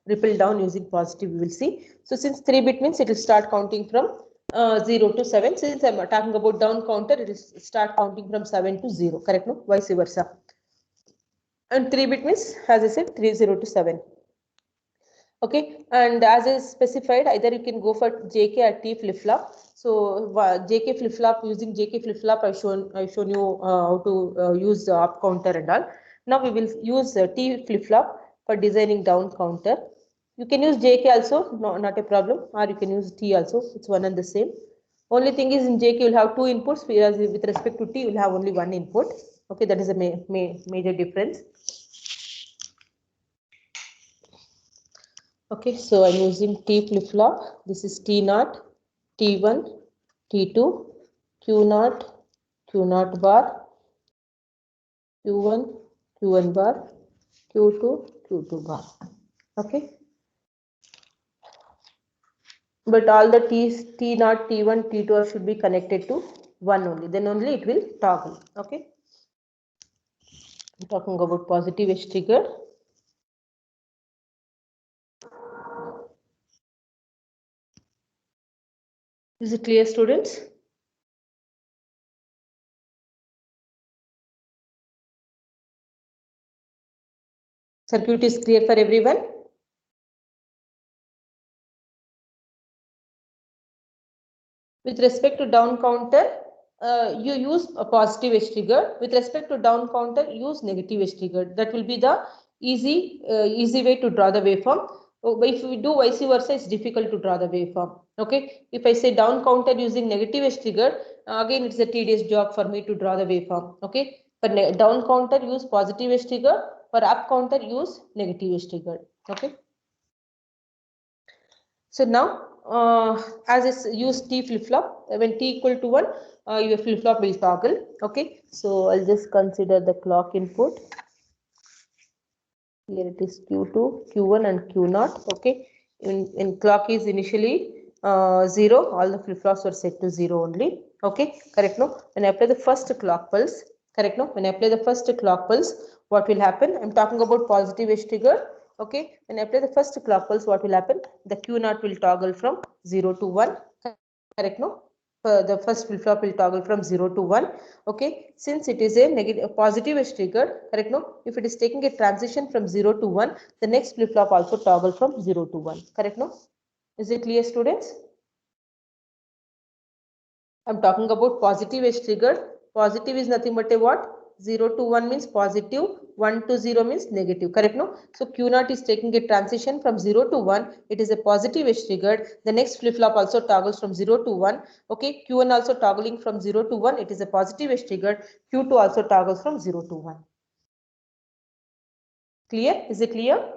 ripple down using positive, we will see. So since 3-bit means it will start counting from 0 to 7. Since I'm talking about down counter, it will start counting from 7 to 0. Correct? No? Vice versa. And 3-bit means, as I said, 0 to 7. Okay, and as is specified, either you can go for JK or T flip flop. So JK flip flop, using JK flip flop, I've shown you how to use the up counter and all. Now we will use T flip flop. for designing down counter. You can use JK also, no, not a problem, or you can use T also. It's one and the same. Only thing is in JK you'll have two inputs, whereas with respect to T you'll have only one input. Okay, that is a major difference. Okay, so I'm using T flip-flop. This is T0, T1, T2, Q0, Q0 bar, Q1, Q1 bar, Q2, Q2 bar. Okay. But all the T0, T1, T2 should be connected to one only. Then only it will toggle. Okay. I'm talking about positive edge trigger. Is it clear, students? Circuit is clear for everyone? With respect to down counter, you use a positive edge trigger. With respect to down counter, use negative edge trigger. That will be the easy way to draw the waveform. But if we do vice versa, it's difficult to draw the waveform. Okay. If I say down counter using negative edge trigger, again it's a tedious job for me to draw the waveform. Okay. For down counter, use positive edge trigger. For up counter, use negative edge trigger. Okay. So now, as it's used T flip-flop, when T equal to 1, your flip-flop will toggle. Okay, so I'll just consider the clock input. Here it is Q2, Q1 and Q0. Okay, in clock is initially 0, all the flip-flops were set to 0 only. Okay, correct no? When I apply the first clock pulse, correct no? When I apply the first clock pulse, what will happen? I'm talking about positive edge trigger. Okay, when I apply the first clock pulse, what will happen? The Q0 will toggle from 0 to 1. Correct no? The first flip-flop will toggle from 0 to 1. Okay, since it is a positive edge trigger, correct no? If it is taking a transition from 0 to 1, the next flip-flop also toggle from 0 to 1. Correct no? Is it clear, students? I'm talking about positive edge trigger. Positive is nothing but a what? 0 to 1 means positive, 1 to 0 means negative. Correct no? So Q0 is taking a transition from 0 to 1. It is a positive edge triggered. The next flip-flop also toggles from 0 to 1. Okay, Q1 also toggling from 0 to 1. It is a positive edge triggered. Q2 also toggles from 0 to 1. Clear? Is it clear?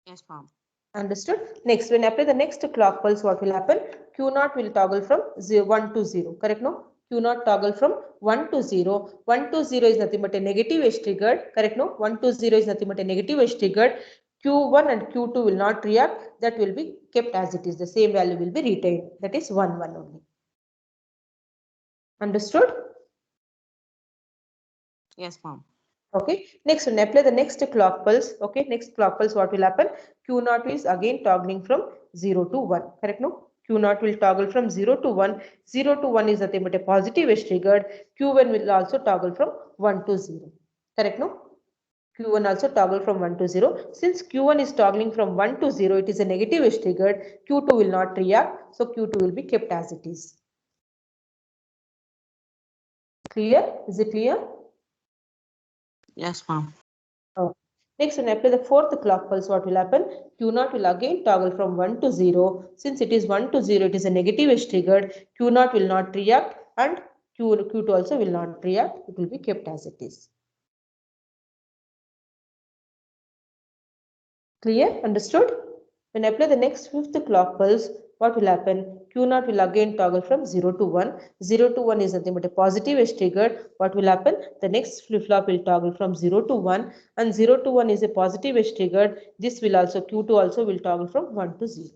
Yes, ma'am. Understood. Next, when I apply the next clock pulse, what will happen? Q0 will toggle from 1 to 0. Correct no? Q0 toggle from 1 to 0. 1 to 0 is nothing but a negative edge triggered. Correct no? 1 to 0 is nothing but a negative edge triggered. Q1 and Q2 will not react. That will be kept as it is. The same value will be retained. That is 1, 1 only. Understood? Yes, ma'am. Okay, next when I apply the next clock pulse, okay, next clock pulse, what will happen? Q0 is again toggling from 0 to 1, correct no? Q0 will toggle from 0 to 1. 0 to 1 is nothing but a positive edge triggered. Q1 will also toggle from 1 to 0, correct no? Q1 also toggle from 1 to 0. Since Q1 is toggling from 1 to 0, it is a negative edge triggered. Q2 will not react, so Q2 will be kept as it is. Clear? Is it clear? Yes, ma'am. Oh. Next, when I apply the fourth clock pulse, what will happen? Q0 will again toggle from 1 to 0. Since it is 1 to 0, it is a negative edge triggered. Q0 will not react and Q2 also will not react. It will be kept as it is. Clear? Understood? When I apply the next fifth clock pulse, what will happen? Q0 will again toggle from 0 to 1. 0 to 1 is nothing but a positive edge triggered. What will happen? The next flip-flop will toggle from 0 to 1 and 0 to 1 is a positive edge triggered. This will also, Q2 also will toggle from 1 to 0.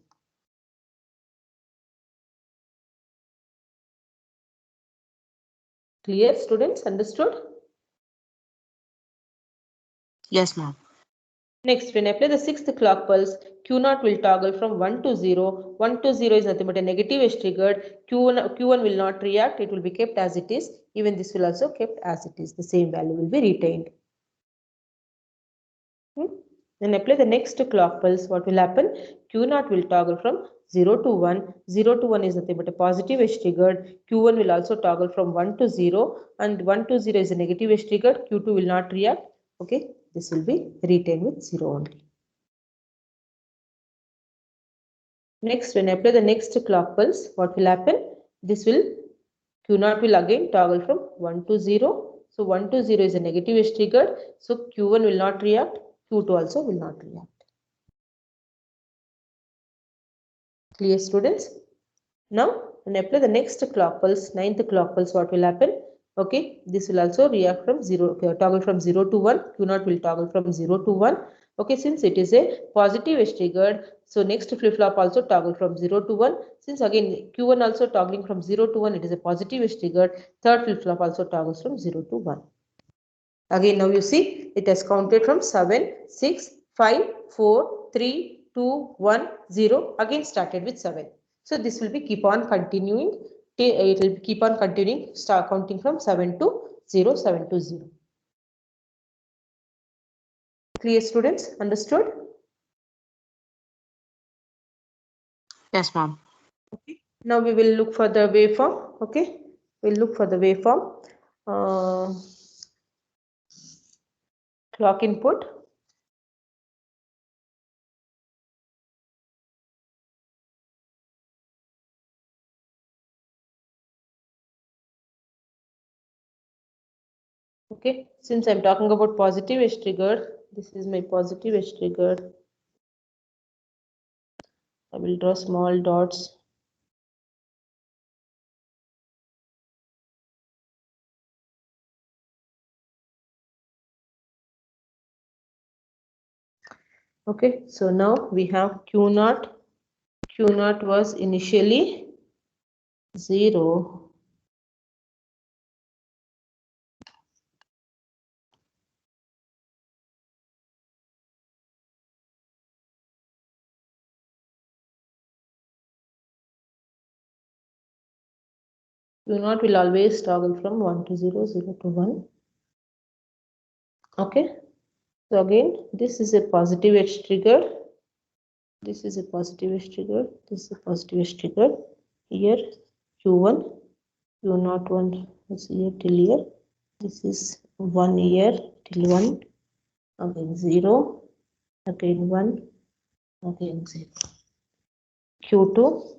Clear, students? Understood? Yes, ma'am. Next, when I apply the sixth clock pulse, Q0 will toggle from 1 to 0. 1 to 0 is nothing but a negative edge triggered. Q1 will not react. It will be kept as it is. Even this will also kept as it is. The same value will be retained. Then apply the next clock pulse. What will happen? Q0 will toggle from 0 to 1. 0 to 1 is nothing but a positive edge triggered. Q1 will also toggle from 1 to 0 and 1 to 0 is a negative edge triggered. Q2 will not react. Okay, This will be retained with 0 only. Next, when I apply the next clock pulse, what will happen? This will Q0 will again toggle from 1 to 0. So 1 to 0 is a negative edge triggered. So Q1 will not react. Q2 also will not react. Clear, students? Now, when I apply the next clock pulse, 9th clock pulse, what will happen? Okay, this will also react from 0, toggle from 0 to 1. Q0 will toggle from 0 to 1. Okay, since it is a positive edge triggered, so next flip-flop also toggle from 0 to 1. Since again Q1 also toggling from 0 to 1, it is a positive edge triggered. Third flip-flop also toggles from 0 to 1. Again, now you see it has counted from 7, 6, 5, 4, 3, 2, 1, 0. Again started with 7. So this will be keep on continuing. It will keep on continuing, start counting from 7 to 0, 7 to 0. Clear, students? Understood? Yes, ma'am. Okay. Now we will look for the waveform. Okay, we'll look for the waveform. Clock input. Okay, since I'm talking about positive edge triggered, this is my positive edge triggered. I will draw small dots. Okay, so now we have Q0. Q0 was initially 0. Q0 will always toggle from 1 to 0, 0 to 1. Okay, so again, this is a positive edge trigger. This is a positive edge trigger. This is a positive edge trigger. Here, Q1, Q0 1 is here till here. This is 1 here till 1. Again 0. Again 1. Again 0. Q2.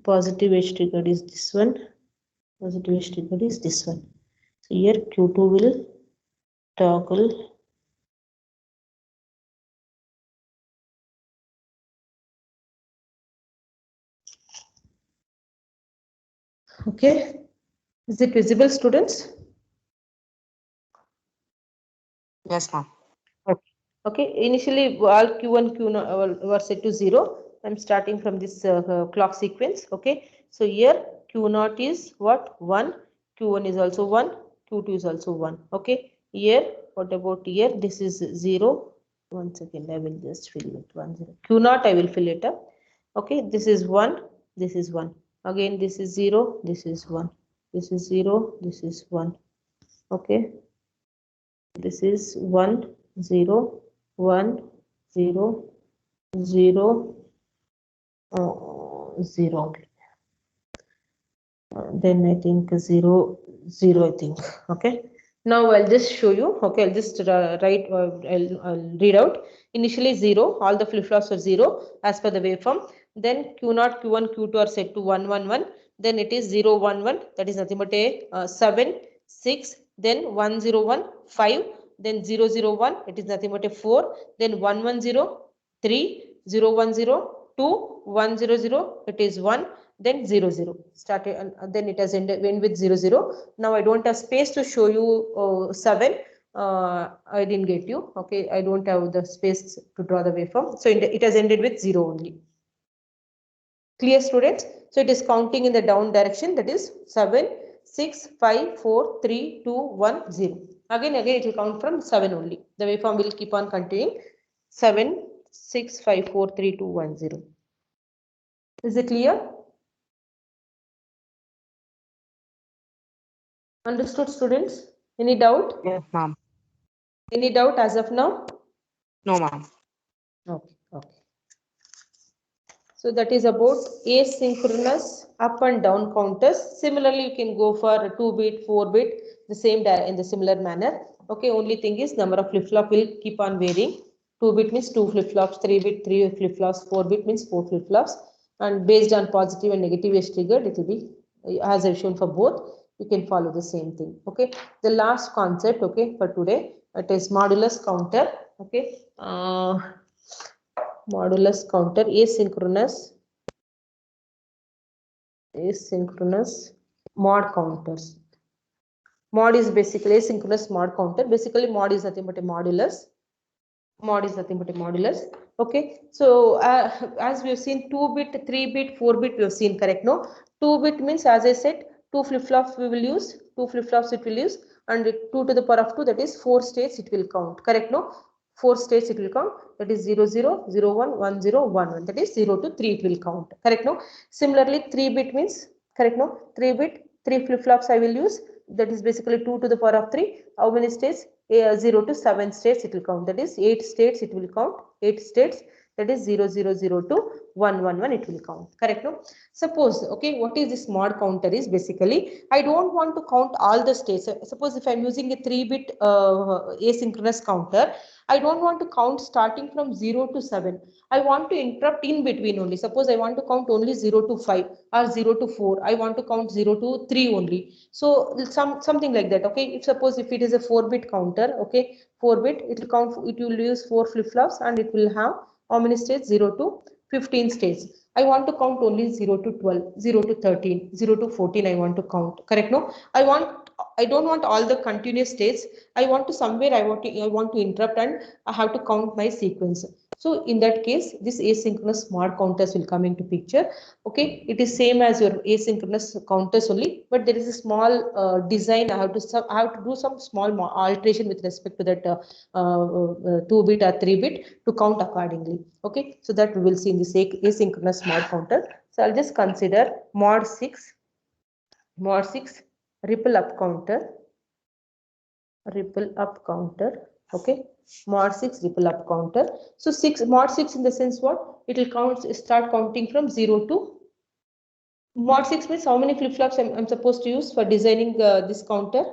Positive edge triggered is this one. Positive edge triggered is this one. So here Q2 will toggle okay. Is it visible, students? Yes, ma'am. Okay. Initially all Q1, Q0 were set to 0. I'm starting from this clock sequence. Okay. So here Q0 is what? 1. Q1 is also 1. Q2 is also 1. Okay. Here, what about here? This is 0. 1 second. I will just fill it. 1 0. Q0 I will fill it up. Okay. This is 1. This is 1. Again, this is 0. This is 1. This is 0. This is 1. Okay. This is 1 0 1 0 0 0. Then I think 0 0. I think. Okay. Now I'll just show you. Okay, I'll just write. I'll read out. Initially 0. All the flip flops are 0 as per the waveform. Then Q0, Q1, Q2 are set to 1 1 1. Then it is 0 1 1. That is nothing but a 7 6. Then 1 0 1 5. Then 0 0 1. It is nothing but a 4. Then 1 1 0 3 0 1 0 2 1 0 0. It is 1. Then 0 0 started and then it has ended with 0 0. Now I don't have space to show you 7. I didn't get you. Okay, I don't have the space to draw the waveform, so it has ended with 0 only. Clear, students? So it is counting in the down direction, that is 7 6 5 4 3 2 1 0. Again it will count from 7 only. The waveform will keep on continuing. 7 6 5 4 3 2 1 0. Is it clear? Understood, students? Any doubt? Yes, ma'am. Any doubt as of now? No, ma'am. Okay. So that is about asynchronous up and down counters. Similarly, you can go for 2-bit, 4-bit, the same in the similar manner. Okay, only thing is number of flip-flop will keep on varying. 2-bit means 2 flip-flops, 3-bit 3 flip-flops, 4-bit means 4 flip-flops, and based on positive and negative edge triggered, it will be as I've shown for both. You can follow the same thing. Okay, the last concept, okay, for today, it is modulus counter. Okay, modulus counter, asynchronous mod counters. Mod is basically asynchronous mod counter. Basically, mod is nothing but a modulus. Mod is nothing but a modulus. Okay, so as we have seen, 2-bit, 3-bit, 4-bit, we have seen, correct? No, 2-bit means, as I said, 2 flip-flops we will use, 2 flip-flops it will use, and 2 to the power of 2, that is 4 states it will count, correct? No, 4 states it will count, that is 0, 0, 0, 1, 1, 0, 1, 1, that is 0 to 3 it will count, correct? No, similarly, 3-bit means, correct? No, 3-bit, 3 flip-flops I will use, that is basically 2 to the power of 3. How many states? 0 to 7 states it will count, that is 8 states it will count, 8 states, that is 0, 0, 0 to 1, 1, 1 it will count, correct? No, suppose, okay, what is this mod counter is basically, I don't want to count all the states. Suppose if I'm using a 3-bit asynchronous counter, I don't want to count starting from 0 to 7. I want to interrupt in between only. Suppose I want to count only 0 to 5 or 0 to 4. I want to count 0 to 3 only. So something like that. Okay. If suppose if it is a 4-bit counter, okay, 4-bit, it will count. It will use 4 flip-flops and it will have how many states? 0 to 15 states. I want to count only 0 to 12, 0 to 13, 0 to 14. I want to count. Correct? No. I don't want all the continuous states. I want to somewhere I want to interrupt and I have to count my sequence. So in that case, this asynchronous mod counters will come into picture. Okay, it is same as your asynchronous counters only, but there is a small design. I have to do some small alteration with respect to that 2-bit or 3-bit to count accordingly. Okay, so that we will see in this asynchronous mod counter. So I'll just consider mod 6 ripple up counter, okay, mod 6 ripple up counter. So mod 6 in the sense what? It will start counting from 0 to mod 6 means how many flip-flops I'm supposed to use for designing this counter?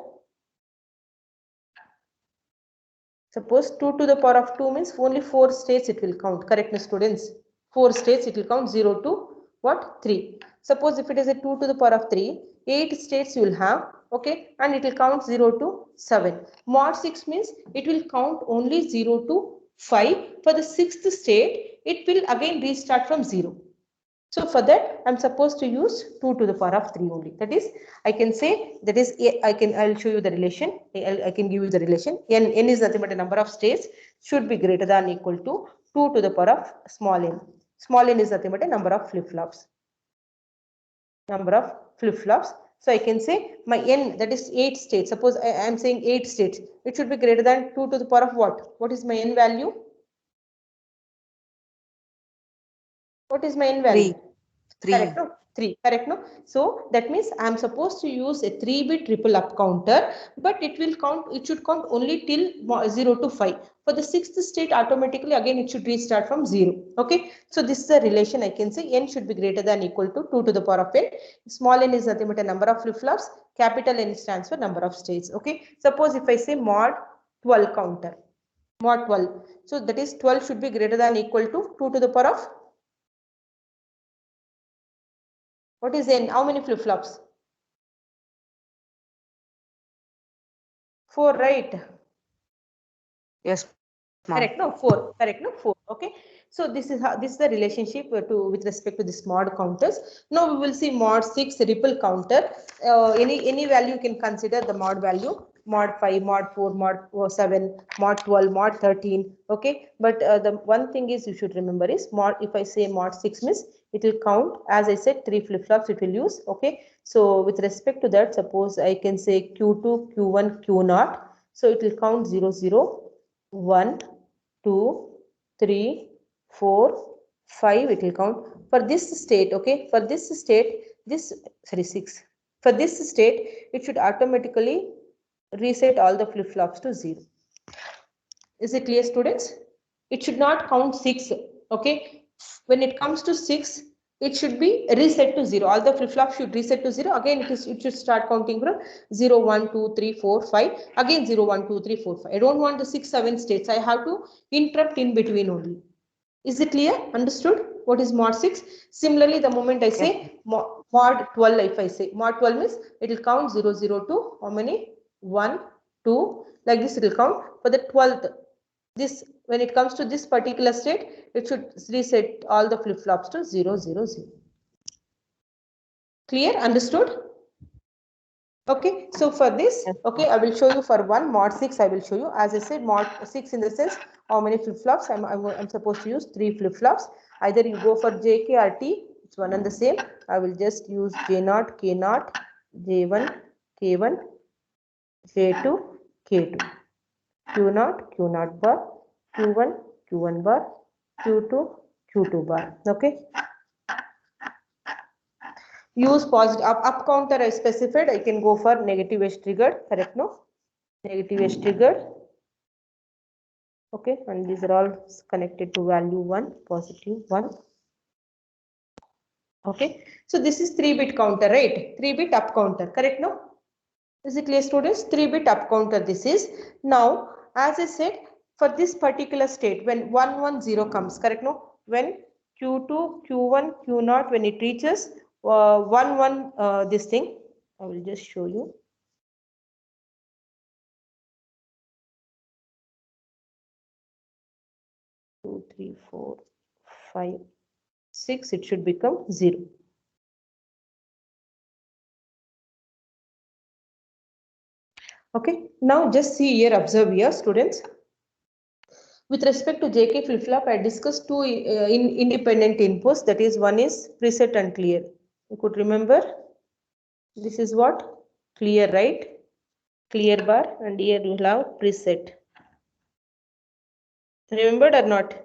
Suppose 2 to the power of 2 means only 4 states it will count, correct, students? 4 states it will count 0 to what? 3. Suppose if it is a 2 to the power of 3, 8 states you will have, okay, and it will count 0 to 7. Mod 6 means it will count only 0 to 5. For the 6th state, it will again restart from 0. So for that, I'm supposed to use 2 to the power of 3 only. That is, I can say that is, I'll show you the relation. I can give you the relation. N is nothing but a number of states should be greater than or equal to 2 to the power of small n. Small n is nothing but a number of flip-flops. So I can say my n, that is 8 states. Suppose I am saying 8 states. It should be greater than 2 to the power of what? What is my n value? What is my n value? 3. Correct, no? 3, correct, no? So that means I am supposed to use a 3-bit ripple up counter, but it should count only till 0 to 5. For the 6th state, automatically again it should restart from 0. Okay, so this is the relation. I can say n should be greater than or equal to 2 to the power of n. Small n is nothing but a number of flip-flops. Capital N stands for number of states. Okay, suppose if I say mod 12 counter, mod 12. So that is 12 should be greater than or equal to 2 to the power of what is n? How many flip-flops? 4, right? Yes, ma'am. Correct, no, 4. Correct, no, 4. Okay. So this is the relationship with respect to this mod counters. Now we will see mod 6 ripple counter. Any value you can consider the mod value. Mod 5, mod 4, mod 7, mod 12, mod 13. Okay. But the one thing is you should remember is mod. If I say mod 6 means it will count, as I said, 3 flip-flops it will use. Okay. So with respect to that, suppose I can say Q2, Q1, Q0. So it will count 0, 0, 1, 2, 3, 4, 5. It will count for this state. Okay, for this state, 6. For this state, it should automatically reset all the flip-flops to 0. Is it clear, students? It should not count 6. Okay, when it comes to 6, it should be reset to 0. All the flip-flops should reset to 0. Again, it should start counting from 0, 1, 2, 3, 4, 5. Again 0, 1, 2, 3, 4, 5. I don't want the 6, 7 states. I have to interrupt in between only. Is it clear? Understood? What is mod 6? Similarly, the moment I say mod 12, if I say mod 12 means it will count 0, 0 to how many? 1, 2, like this it will count for the 12th. This, when it comes to this particular state, it should reset all the flip-flops to 0, 0, 0. Clear? Understood? Okay, so for this, okay, I will show you for one mod 6. I will show you, as I said, mod 6 in the sense how many flip-flops. I'm supposed to use 3 flip-flops. Either you go for JK or T, it's one and the same. I will just use J0, K0, J1, K1, J2, K2, Q0, Q0 bar, Q1, Q1 bar, Q2, Q2 bar. Okay. Use positive up counter I specified. I can go for negative edge triggered. Correct? No? Negative edge triggered. Okay. And these are all connected to value 1, positive 1. Okay. So this is 3-bit counter, right? 3-bit up counter. Correct? No? Is it clear, students? 3-bit up counter this is. Now, as I said, for this particular state, when 1, 1, 0 comes, correct? No? When Q2, Q1, Q0, when it reaches 1, 1, this thing, I will just show you. Two, 3, 4, 5, 6, it should become 0. Okay, now just see here, observe here, students. With respect to JK flip-flop, I discussed two independent inputs. That is, one is preset and clear. You could remember, this is what? Clear, right? Clear bar, and here you have preset. Remembered or not?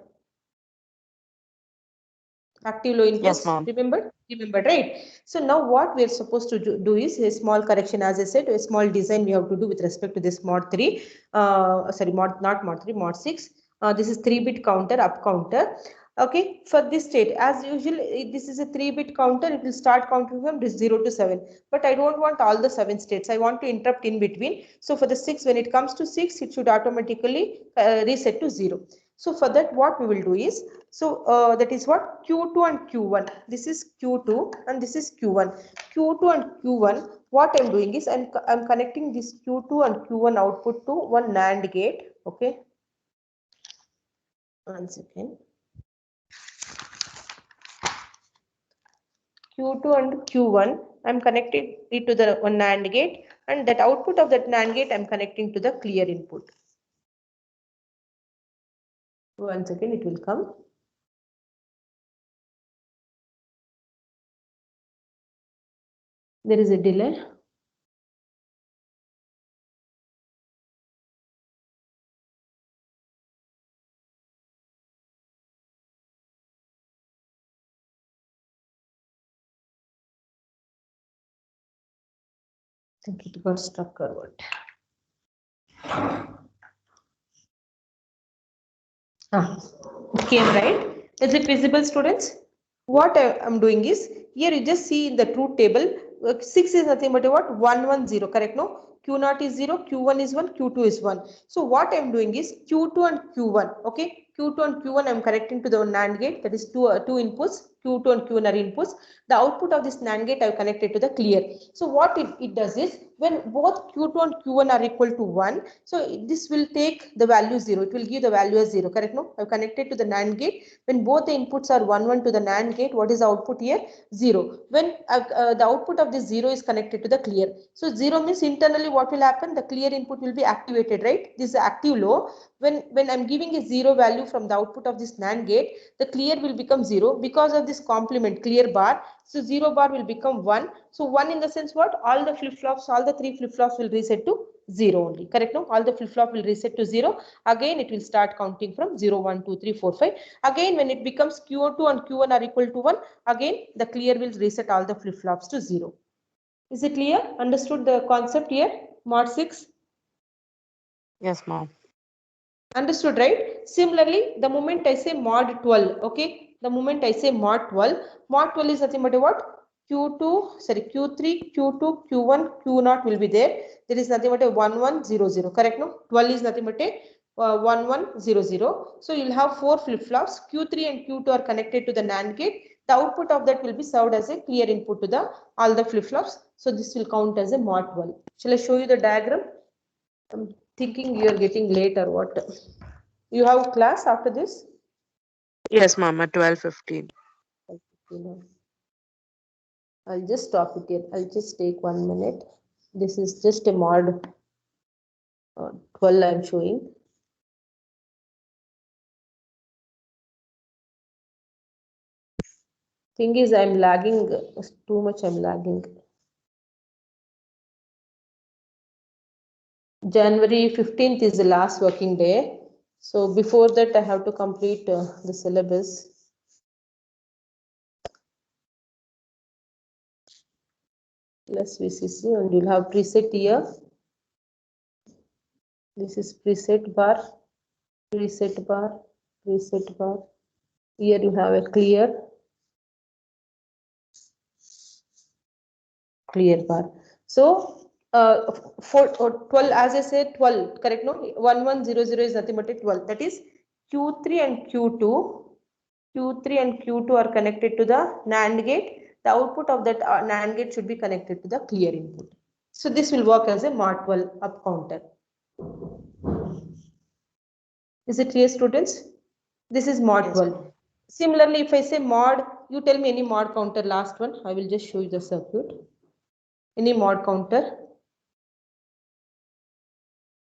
Active low inputs. Yes, ma'am. Remembered, right? So now what we are supposed to do is a small correction. As I said, a small design we have to do with respect to this mod 3. Sorry, not mod 3, mod 6. This is 3-bit counter, up counter. Okay, for this state, as usual, this is a 3-bit counter. It will start counting from 0 to 7. But I don't want all the 7 states. I want to interrupt in between. So for the 6, when it comes to 6, it should automatically reset to 0. So for that, what we will do is, so that is what? Q2 and Q1. This is Q2 and this is Q1. Q2 and Q1, what I'm doing is I'm connecting this Q2 and Q1 output to one NAND gate. Okay. 1 second. Q2 and Q1, I'm connecting it to the one NAND gate, and that output of that NAND gate I'm connecting to the clear input. 1 second, it will come. There is a delay. I think it got stuck or what? It came, right? Is it visible, students? What I'm doing is, here you just see in the truth table, 6 is nothing but what? 1, 1, 0, correct? No? Q0 is 0, Q1 is 1, Q2 is 1. So what I'm doing is Q2 and Q1, okay? Q2 and Q1 I'm connecting to the NAND gate, that is two inputs, Q2 and Q1 are inputs. The output of this NAND gate I've connected to the clear. So what it does is, when both Q2 and Q1 are equal to 1, so this will take the value 0, it will give the value as 0, correct? No? I've connected to the NAND gate. When both the inputs are 1, 1 to the NAND gate, what is the output here? 0. When the output of this 0 is connected to the clear. So 0 means internally what will happen? The clear input will be activated, right? This is active low. When I'm giving a 0 value from the output of this NAND gate, the clear will become 0 because of this complement clear bar. So 0 bar will become 1. So 1 in the sense what? All the flip-flops, all the 3 flip-flops will reset to 0 only, correct? No? All the flip-flop will reset to 0. Again, it will start counting from 0, 1, 2, 3, 4, 5. Again, when it becomes Q2 and Q1 are equal to 1, again, the clear will reset all the flip-flops to 0. Is it clear? Understood the concept here? Mod 6? Yes, ma'am. Understood, right? Similarly, the moment I say mod 12, okay, The moment I say mod 12 is nothing but what? Q2, sorry, Q3, Q2, Q1, Q0 will be there. There is nothing but a 1100, correct? No, 12 is nothing but a 1100. So you'll have 4 flip-flops. Q3 and Q2 are connected to the NAND gate. The output of that will be served as a clear input to the all the flip-flops. So this will count as a mod 12. Shall I show you the diagram? I'm thinking you are getting late or what? You have class after this? Yes, ma'am, at 12:15. I'll just stop it here. I'll just take 1 minute. This is just a mod 12 I'm showing. Thing is, I'm lagging too much. I'm lagging. January 15th is the last working day. So before that, I have to complete the syllabus. Plus VCC, and you'll have preset here. This is preset bar, preset bar, preset bar. Here you have a clear bar. So for 12, as I said, 12, correct? No, 1100 is nothing but a 12. That is Q3 and Q2. Q3 and Q2 are connected to the NAND gate. The output of that NAND gate should be connected to the clear input. So this will work as a mod 12 up counter. Is it clear, students? This is mod 12. Similarly, if I say mod, you tell me any mod counter, last one. I will just show you the circuit. Any mod counter.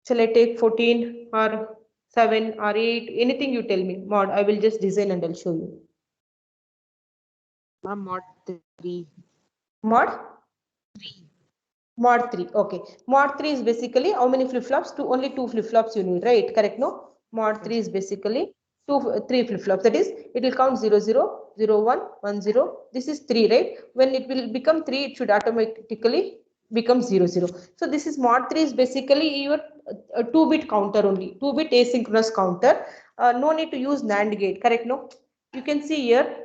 Shall I take 14 or 7 or 8? Anything you tell me. Mod, I will just design and I'll show you. Ma'am, mod 3. Mod 3. Mod 3. Okay. Mod 3 is basically how many flip-flops? Only 2 flip-flops you need, right? Correct, no? Mod 3 is basically 3 flip-flops. That is, it will count 0, 0, 0, 1, 1, 0. This is 3, right? When it will become 3, it should automatically become 0, 0. So this is mod 3 is basically your 2-bit counter only. 2-bit asynchronous counter. No need to use NAND gate. Correct, no? You can see here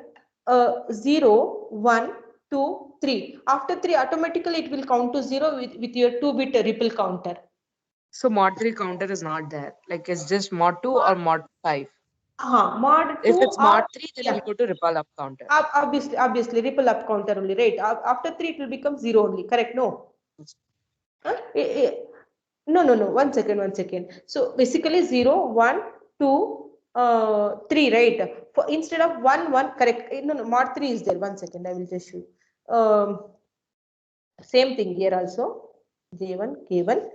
0, 1, 2, 3. After 3, automatically it will count to 0 with your 2-bit ripple counter. So mod 3 counter is not there. Like it's just mod 2 or mod 5. Mod 2. If it's mod 3, then yeah. we'll go to ripple up counter. Obviously, ripple up counter only, right? After 3, it will become 0 only. Correct? No. No. 1 second. So basically 0, 1, 2, 3, right? Instead of 1, 1, correct. No, mod 3 is there. 1 second. I will just show you. Same thing here also. J1, K1,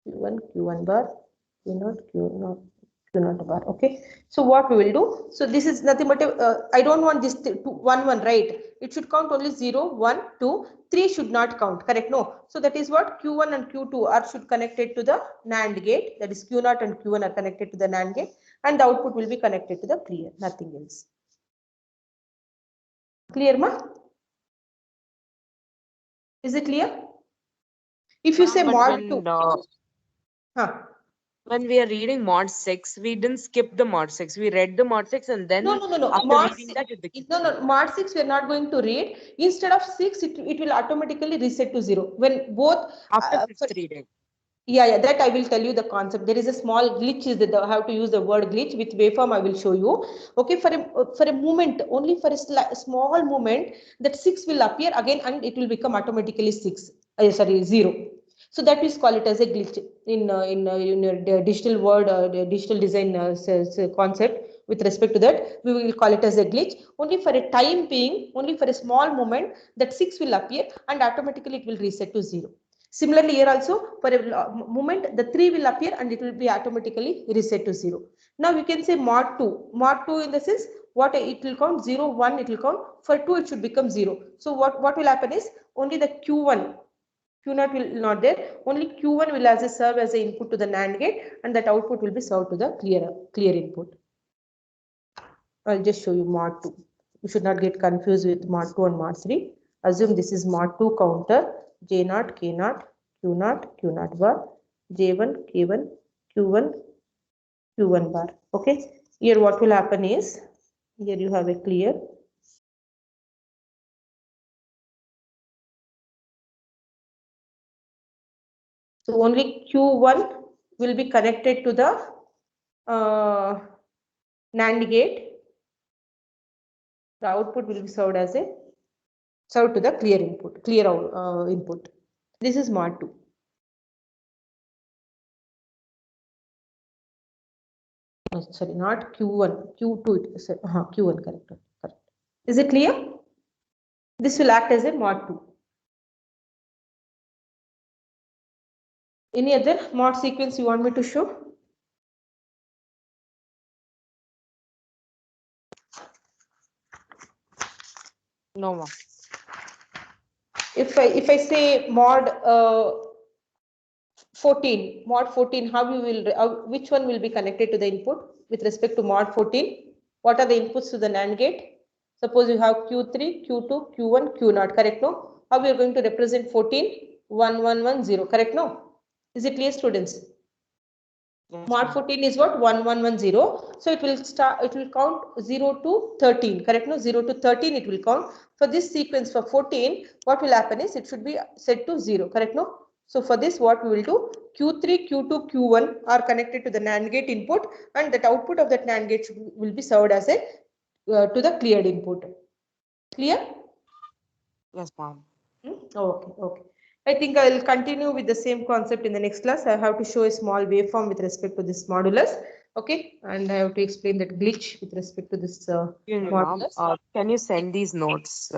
Q1, Q1 bar, Q0, Q0 bar. Okay. So what we will do? So this is nothing but I don't want this 1, 1, right? It should count only 0, 1, 2, 3 should not count. Correct? No. So that is what Q1 and Q2 are should connected to the NAND gate. That is Q0 and Q1 are connected to the NAND gate, and the output will be connected to the clear. Nothing else. Clear, ma? Is it clear? If you say mod 2. When we are reading mod 6, we didn't skip the mod 6. We read the mod 6 and then after mod reading 6, that, it became mod 6 we are not going to read. Instead of 6, it will automatically reset to 0. When both after 5th reading. Yeah, that I will tell you the concept. There is a small glitch is that I have to use the word glitch with waveform. I will show you. Okay, for a moment, only for a small moment, that 6 will appear again and it will become automatically 6. 0. So that is call it as a glitch in your digital word, digital design concept. With respect to that, we will call it as a glitch. Only for a time being, only for a small moment, that 6 will appear and automatically it will reset to 0. Similarly, here also for a moment, the 3 will appear and it will be automatically reset to 0. Now we can say mod 2. Mod 2 in the sense what it will count 0, 1 it will count. For 2 it should become 0. So what will happen is only the Q1. Q0 will not there. Only Q1 will serve as an input to the NAND gate, and that output will be served to the clear input. I'll just show you mod 2. You should not get confused with mod 2 and mod 3. Assume this is mod 2 counter. J0, K0, Q0, Q0 bar, J1, K1, Q1, Q1 bar. Okay. Here what will happen is, here you have a clear. So only Q1 will be connected to the NAND gate. The output will be served to the clear input, input. This is mod 2. Oh, sorry, not Q1, Q2. It is Q1, correct. Is it clear? This will act as a mod 2. Any other mod sequence you want me to show? No, ma'am. If I say mod 14, how you will, which one will be connected to the input with respect to mod 14? What are the inputs to the NAND gate? Suppose you have Q3, Q2, Q1, Q0, correct? No? How we are going to represent 14? 1, 1, 1, 0, correct? No? Is it clear, students? Yes, Mod ma'am. 14 is what? 1, 1, 1, 0. So it will count 0 to 13, correct? No? 0 to 13 it will count. For this sequence for 14, what will happen is it should be set to 0, correct? No? So for this, what we will do, Q3, Q2, Q1 are connected to the NAND gate input, and that output of that NAND gate will be served as a to the cleared input. Clear? Yes, ma'am. Okay, okay. I think I will continue with the same concept in the next class. I have to show a small waveform with respect to this modulus. Okay, and I have to explain that glitch with respect to this modulus. Can you send these notes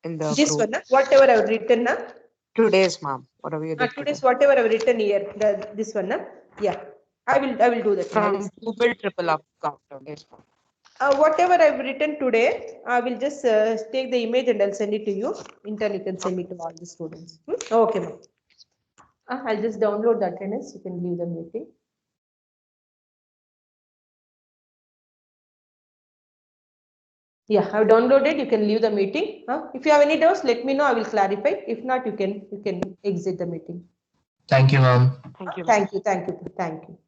in the This group? one, whatever I have written, Today's, ma'am. Whatever you did today's today. whatever I have written here, this one, yeah, I will do that. From Google triple up counter. Yes, ma'am. Whatever I've written today, I will just take the image and I'll send it to you. In turn, you can send it to all the students. Okay, ma'am. I'll just download the attendance. You can leave the meeting. Yeah, I've downloaded. You can leave the meeting. If you have any doubts, let me know. I will clarify. If not, you can exit the meeting. Thank you, ma'am. Thank you. Thank you. Thank you. Thank you.